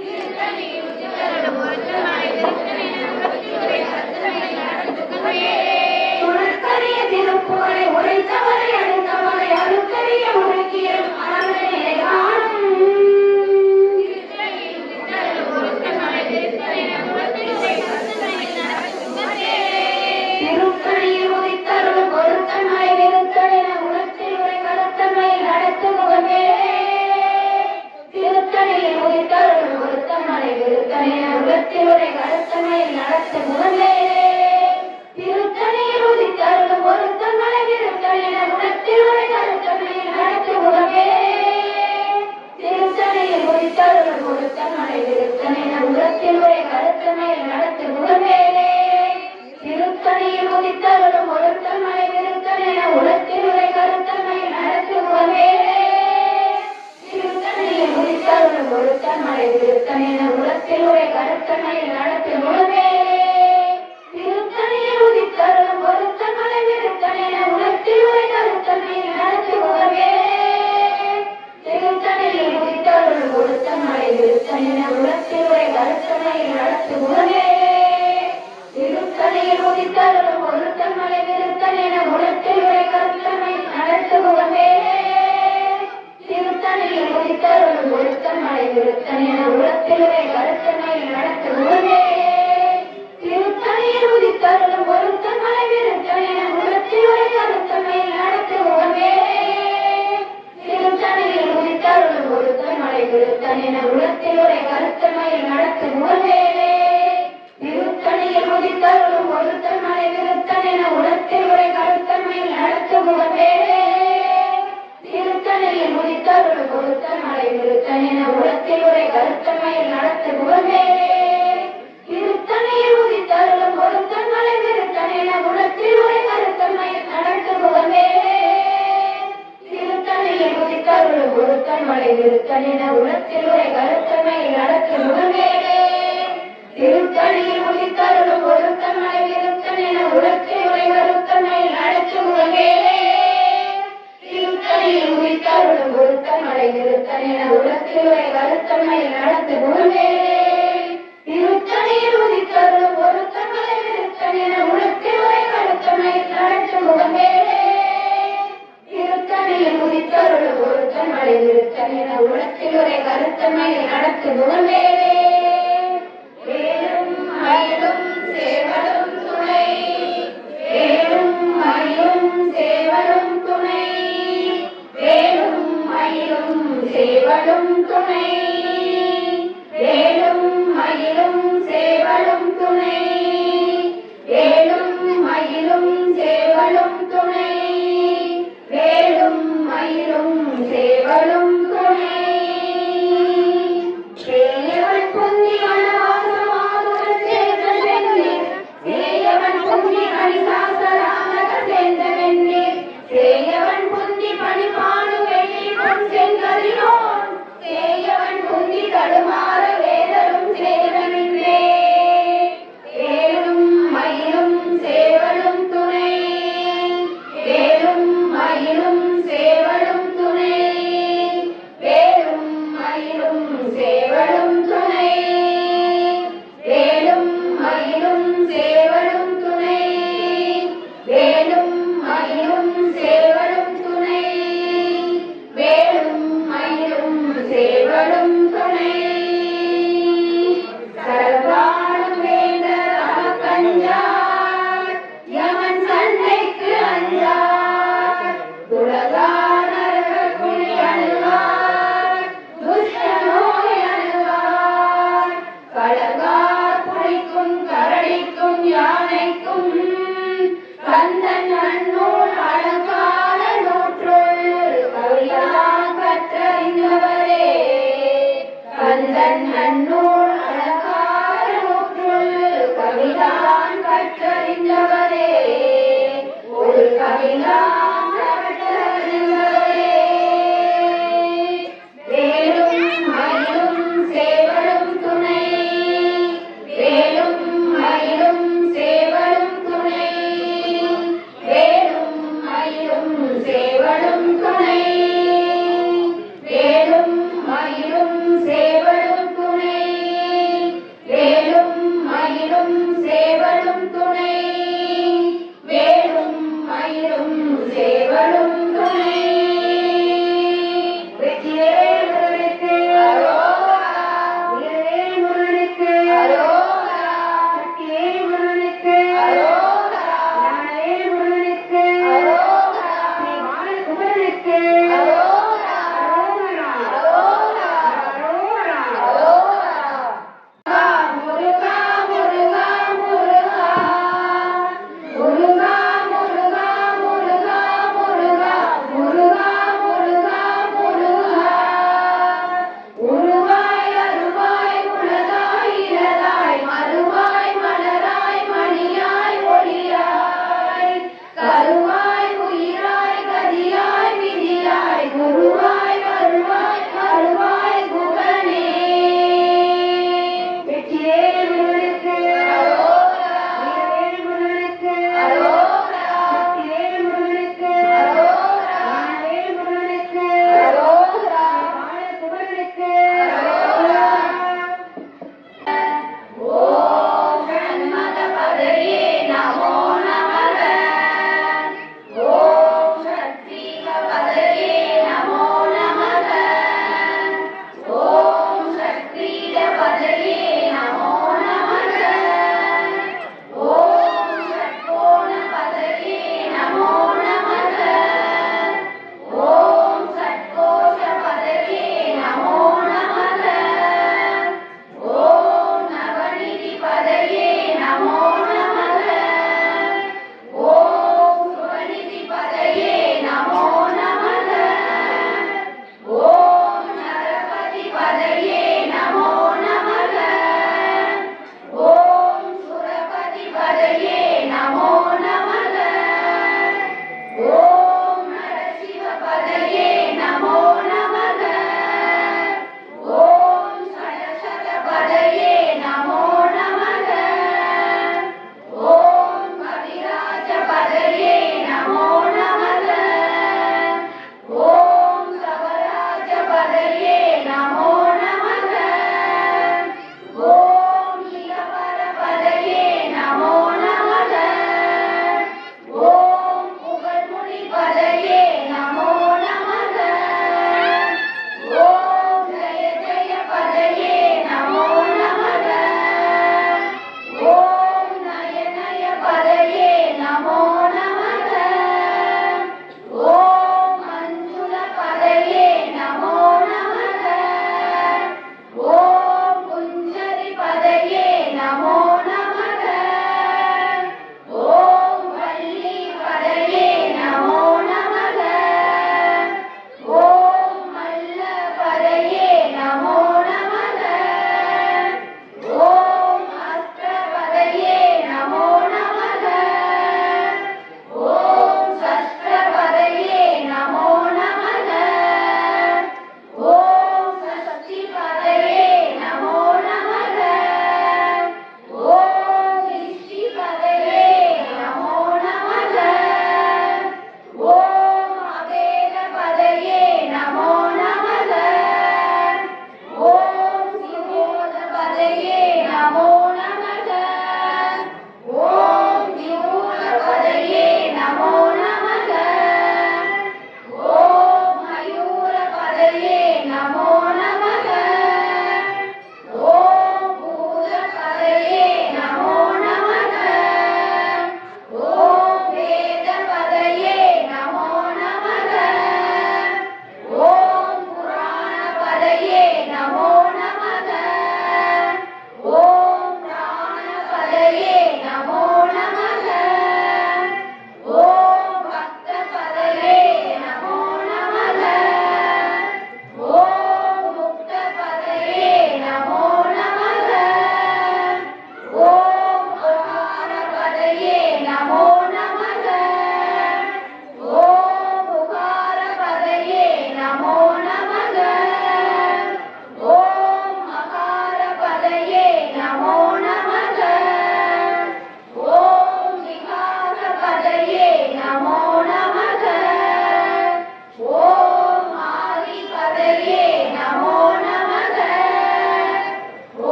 [SPEAKER 2] திருத்தணியில் உதித்தருளும் ஒருத்தன் மலை விருத்தன் என குலத்தில் உரை கருத்தமையில் நடத்தும் முகநேரே துணற்கரிய திருப்புகளை உரைத்தவரை அடுத்தவரை அழுக்கரிய உருக்கியும் அறந்த நிலை காணும் திருத்தணியில் உதித்தருளும் ஒருத்தன் மலை விருத்தன் என குலத்தில் உரை கருத்தமையில் நடத்தும் முகநேரே திருத்தணியில் உதித்தருளும் ஒருத்தன் மலை விருத்தன் என குலத்தில் உரை கருத்தமையில் நடத்தும் முகநேரே திருத்தணியில் உதித்தருளும் ஒருத்தன் மலை விருத்தன் என குலத்தில் உரை கருத்தமையில் நடத்தும் முகநேரே திருத்தணியில் உதித்தருளும் ஒருத்தன் மலை விருத்தன் என குலத்தில் உரை கருத்தமையில் நடத்தும் முகநேரே திருத்தணியில் உதித்தருளும் ஒருத்தன் மலை விருத்தன் என குலத்தில் உரை கருத்தமையில் நடத்தும் முகநேரே திருத்தணியில் உதித்தருளும் ஒருத்தன் மலை விருத்தன் என குலத்தில் உரை கருத்தமையில் நடத்தும் முகநேரே திருத்தணியில் உதித்தருளும் ஒருத்தன் மலை விருத்தன் என குலத்தில் உரை கருத்தமையில் நடத்தும் முகநேரே திருத்தணியில் உதித்தருளும் ஒருத்தன் மலை விருத்தன் என குலத்தில் உரை கருத்தமையில் நடத்தும் முகநேரே திருத்தணியில் உதித்தருளும் ஒருத்தன் மலை விருத்தன் என குலத்தில் உரை கருத்தமையில் நடத்தும் முகநேரே திருத்தணியில் உதித்தருளும் ஒருத்தன் மலை விருத்தன் என குலத்தில் உரை கருத்தமையில் நடத்தும் முகநேரே திருத்தணியில் உதித்தருளும் ஒருத்தன் மலை விருத்தன் என குலத்தில் உரை கருத்தமையில் நடத்தும் முகநேரே திருத்தணியில் உதித்தருளும் ஒருத்தன் மலை விருத்தன் என குலத்தில் உரை கருத்தமையில் நடத்தும் முகநேரே திருத்தணியில் உதித்தருளும் ஒருத்தன் மலை விருத்தன் என குலத்தில் உரை கருத்தமையில் நடத்தும் முகநேரே திருத்தணியில் உதித்தருளும் ஒருத்தன் மலை விருத்தன் என குலத்தில் உரை கருத்தமையில் நடத்தும் முகநேரே திருத்தணியில் உதித்தருளும் ஒருத்தன் மலை விருத்தன் என குலத்தில் உரை கருத்தமையில் நடத்தும் முகநேரே திருத்தணியில் உதித்தருளும் ஒருத்தன் மலை விருத்தன் என குலத்தில் உரை கருத்தமையில் நடத்தும் முகநேரே திருத்தணியில் உதித்தருளும் ஒருத்தன் மலை விருத்தன் என குலத்தில் உரை கருத்தமையில் நடத்தும் முகநேரே திருத்தணியில் உதித்தருளும் ஒருத்தன் மலை விருத்தன் என குலத்தில் உரை கருத்தமையில் நடத்தும் முகநேரே திருத்தணியில் உதித்தருளும் ஒருத்தன் மலை விருத்தன் என குலத்தில் உரை கருத்தமையில் நடத்தும் முகநேரே திருத்தணியில் உதித்தருளும் ஒருத்தன் மலை விருத்தன் என குலத்தில் உரை கருத்தமையில் நடத்தும் முகநேரே திருத்தணியில் உதித்தருளும் ஒருத்தன் மலை விருத்தன் என குலத்தில் உரை கருத்தமையில் நடத்தும் முகநேரே வேலும் மயிலும் சேவலும் துணை வேலும் மயிலும் சேவலும் துணை வேலும் மயிலும் சேவலும் துணை வேலும் மயிலும் சேவலும் துணை வேலும் மயிலும் சேவலும் துணை வேலும் மயிலும் சேவலும் துணை சேயவன் பொன்னி வனவாசமாதுடன் சேர்ந்த வெண்ணீர் சேயவன் பொன்னி கணிசாசராமக சேர்ந்த வெண்ணீர் சேயவன் பொன்னி பணிபாடு வெள்ளி பொன் செங்கதிரோன் சேயவன் பொன்னி தடுமாற வேதரும் சேரமின்றே வேலும் மயிலும் சேவலும் துணை வேலும் மயிலும் சேவலும் துணை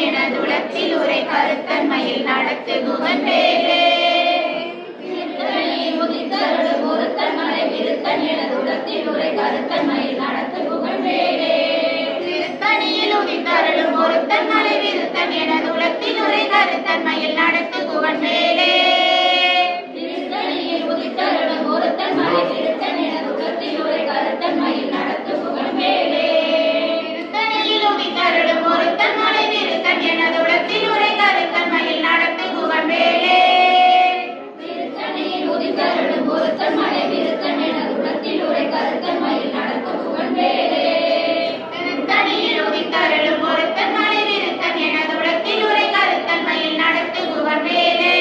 [SPEAKER 2] விருத்தன் எனதுளத்தில் உரை கருத்தன்மையில் நடத்துகுவன் வேலே திருத்தணியில் உதித்தருளும் ஒருத்தன் மலை விருத்தன் எனதுளத்தில் உரை கருத்தன்மையில் நடத்துகுவன் வேலே திருத்தணியில் உதித்தருளும் ஒருத்தன் மலை விருத்தன் எனதுளத்தில் உரை கருத்தன்மையில் நடத்துகுவன் வேலே திருத்தணியில் உதித்தருளும் ஒருத்தன் மலை விருத்தன் எனதுளத்தில் உரை கருத்தன்மையில் நடத்துகுவன் வேலே திருத்தணியில் உதித்தருளும் ஒருத்தன் மலை விருத்தன் எனதுளத்தில் உரை கருத்தன்மையில் நடத்துகுவன் வேலே திருத்தணியில் உதித்தருளும் ஒருத்தன் மலை விருத்தன் எனதுளத்தில் உரை கருத்தன்மையில் நடத்துகுவன் வேலே திருத்தணியில் உதித்தருளும் ஒருத்தன் மலை விருத்தன் எனதுளத்தில் உரை கருத்தன்மையில் நடத்துகுவன் வேலே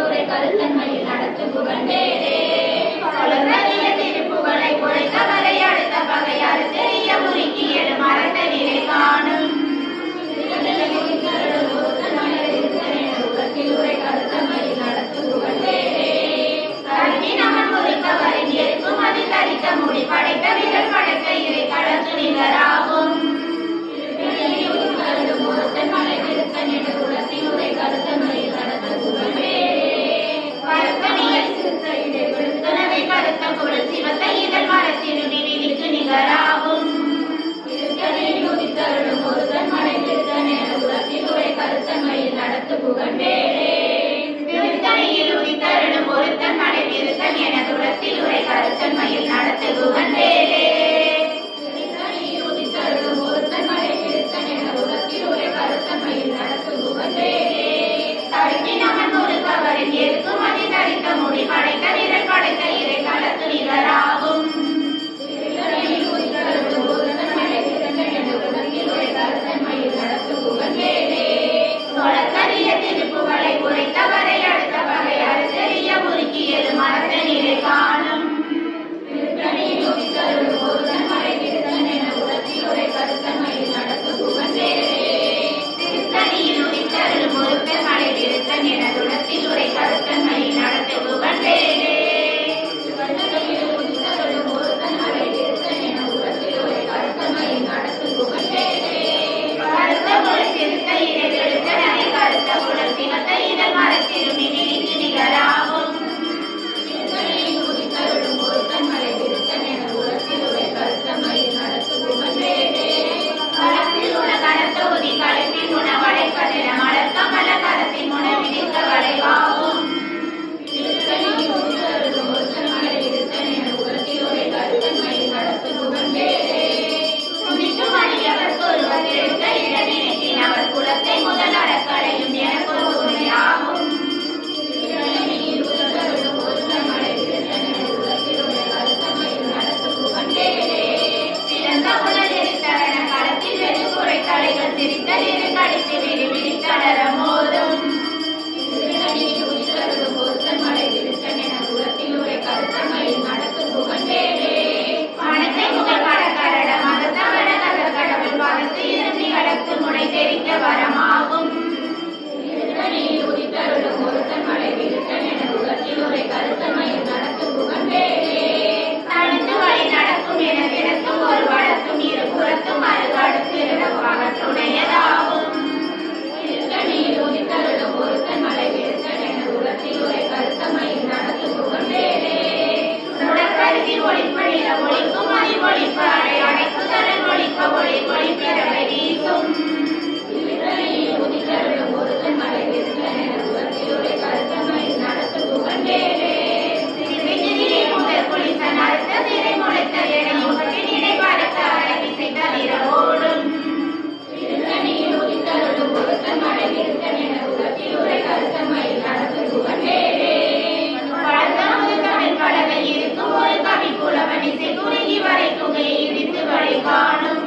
[SPEAKER 2] உரை கருத்தன்மையில் நடத்து புகழ்ந்தேனே வளர்ந்தறிய திருப்புகழை உரைத்தவரை அடுத்த பகையாறு தெரிய முறுக்கி எழும் மறந்த நிலை காணும் உலகில் உரை கருத்தன்மையில் நடத்து புகழ்ந்தேனே கருணி நமன் முறுக்கவரின் எருக்கும் அது தரித்த முடி படைத்த விரல் படைத்த இறை களத்து நிகராகும் மலை திருத்தன் என்ற குலத்தின் உரை கருத்தன்மையில் நடத்த புகழ்ந்தேனே கருத்தனியை சிறுத்த இடை விழுத்தனவை கருத்த குரல் சிவத்தை இதழ் மரத்திருடி விழிக்கு நிகராகும் திருத்தனில் உதித்தருளும் ஒருத்தன் மலை திருத்தன் என்ற குலத்தின் உரை கருத்தன்மையில் நடத்த புகழ்ந்தேனே திருத்தனியில் உதித்தருளும் ஒருத்தன் மலை திருத்தன் என குலத்தில் உரை கருத்தன்மையில் நடத்த புகழ்ந்தேனே திருத்தனியில் உதித்தருளும் ஒருத்தன் மலை திருத்தன் என குலத்தில் உரை கருத்தன்மையில் நடத்த புகழ்ந்தேனே தடுக்கி நமன் முறுக்கவரின் எருக்கும் அதி தரித்த முடி படைத்த விரல் படைத்த இறை களத்து நிகராகும் திருத்தனில் உதித்தருளும் ஒருத்தன் மலை திருத்தன் என குலத்தில் உரை கருத்தன்மையில் நடத்த புகழ்ந்தேனே சொலக்கரிய திருப்புகழை உரைத்தவரை அடுத்த பகை அறுத்தறிய முறுக்கி எழும் மறந்த நிலை காணும் திருத்தனில் உதித்தருளும் ஒருத்தன் மலை திருத்தன் என குலத்தில் உரை கருத்தன்மையில் நடத்த புகழ்ந்தேனே திருத்தனியில் உதித்தருளும் ஒருத்தன் மலை திருத்தன் என குலத்தில் உரை கருத்தன்மையில் நடத்த புகழ்ந்தேனே திருத்தனியில் உதித்தருளும் ஒருத்தன் மலை திருத்தன் என குலத்தில் உரை கருத்தன்மையில் நடத்த புகழ்ந்தேனே கருத்த குழல் சிறுத்த இறை வெளுத்தனை கருத்த குழல் சிவத்த இதழ் மரத்திருமி விழிக்கு நிகராகும் திருத்தனியில் உதித்தருளும் ஒருத்தன் மலை திருத்தன் என குலத்தில் உரை கருத்தன்மையில் நடத்த புகழ்ந்தேனே களத்தில் உள்ள கடத்தொகுதி களிப்பின் உணவடைப்பதென மலர் கமல கரத்தின் உணவிடித்த வளைவாகும் திருத்தனியில் உதித்தருளும் ஒருத்தன் மலை திருத்தன் என குலத்தில் உரை கருத்தன்மையில் நடத்த புகழ்ந்தேனே துணிக்கும் அடியவர் ஒருவர் எடுத்த இடநினைத்தின் அவர் குலத்தை முதல் அறக்களையும் எனக்கு ஒரு துணையாகும் திருத்தனியில் உதித்தருளும் ஒருத்தன் மலை திருத்தன் என குலத்தில் உரை கருத்தன்மையில் நடத்த புகழ்ந்தேனே சிறந்த உடல் எரித்தரண களத்தில் வெறுக்குறை தலைகள் சிரித்தல் இரு கடித்து விரிவிரித்தளர மோதும் திருத்தனியில் உதித்தருளும் ஒருத்தன் மலை திருத்தன் என குலத்தில் உரை கருத்தன்மையில் நடத்த புகழ்ந்தேனே பணத்தை முகல் கடற்கரட மதத்தவர கடவுள் பார்த்து இருந்து கடத்து முனை தெரிக்க வரமாகும் திருத்தனியில் உதித்தருளும் ஒருத்தன் மலை திருத்தன் என குலத்தில் உரை கருத்தன்மையில் நடத்த புகழ்ந்தேனே தடுத்து வழி நடக்கும் என விடத்தும் ஒரு வடத்தும் இரு புறத்தும் அருகடுத்து பகத்துடையதாகும் திருத்தனியில் உதித்தருளும் ஒருத்தன் மலை திருத்தன் என குலத்தில் உரை கருத்தன்மையில் நடத்த புகழ்ந்தேனே உடற்கருதி ஒளிப்பழில ஒளிக்கும் அதி ஒளிப்பு அடை அடைக்குதலன் ஒளிப்ப ஒளி ஒளிப்பிறவை வீசும் திருத்தனியில் உதித்தருளும் ஒருத்தன் மலை திருத்தன் என குலத்தில் உரை கருத்தன்மையில் நடத்த புகழ்ந்தேனே சிறுவிதிலே முதல் குளித்தன் அறுத்த சிறை முளைத்த எனையும் நினை பார்த்த அழகிசை தவிர ஓடும் திருத்தனியில் உதித்தருளும் ஒருத்தன் மலை திருத்தன் என குலத்தில் உரை கருத்தன்மையில் நடத்த புகழ்ந்தேனே படவை இருக்கும் ஒரு கவி புலவன் இசை குறுகி வரை புகையை இடித்து வழி காணும்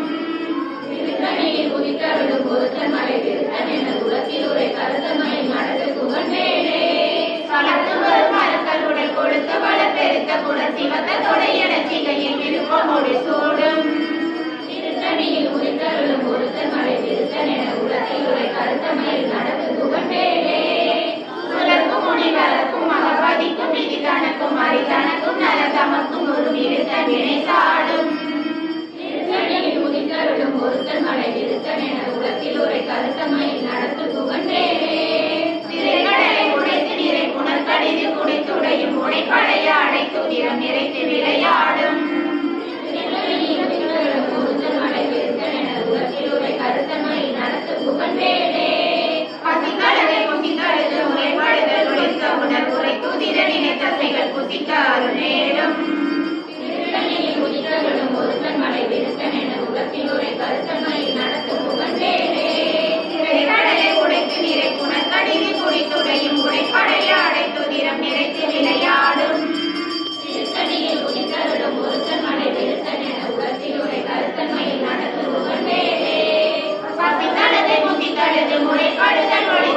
[SPEAKER 2] திருத்தனியில் உதித்தருளும் ஒருத்தன் மலை திருத்தன் என குலத்தில் உரை கருத்தன்மையில் நடத்த புகழ்ந்தேனே சலத்து வரும் மரங்கள் உடல் கொடுத்த பல பெருத்த குடல் சிவத்த தொடையட சிகையில் விருப்பம் முடி சூடும் திருத்தனியில் உதித்தருளும் ஒருத்தன் மலை திருத்தன் என குலத்தில் உரை கருத்தன்மையில் நடத்த புகழ்ந்தேனே உலர்க்கும் முடி வளர்க்கும் மகபதிக்கும் விதி தனக்கும் அரிதனக்கும் நல தமக்கும் ஒரு விழுத்த வினை சாடும் திருத்தனியில் உதித்தருளும் ஒருத்தன் மலை திருத்தன் என குலத்தில் உரை கருத்தன்மையில் நடத்த புகழ்ந்தேனே திரைக்கடலை உடைத்து நிறை புனல் கடிது குடித்துடையும் உடைப்படைய அடைத்து நிறம் நிறைத்து விளையாடும் திருத்தனியில் உதித்தருளும் ஒருத்தன் மலை திருத்தன் என குலத்தில் உரை கருத்தன்மையில் நடத்த புகழ்ந்தேனே பசிக்கடலை புசித்தழுது உரைப்படுதல் உழைத்த உணர் உரை துதிர நினைத்த செய்கள் புசிக்க அருள் நேரும் திருத்தனியில் உதித்தருளும் ஒருத்தன் மலை திருத்தன் என குலத்தில் உரை கருத்தன்மையில் நடத்த புகழ்ந்தேனே திரைக்கடலை உடைத்து நிறை புனல் கடிது குடித்துடையும் உடைப்படைய அடைத்து நிறம் நிறைத்து விளையாடும் திருத்தனியில் உதித்தருளும் ஒருத்தன் மலை திருத்தன் என குலத்தில் உரை கருத்தன்மையில் நடத்த புகழ்ந்தேனே பசித்தழுது முசித்தழுது முறைப்படுதல் ஒளி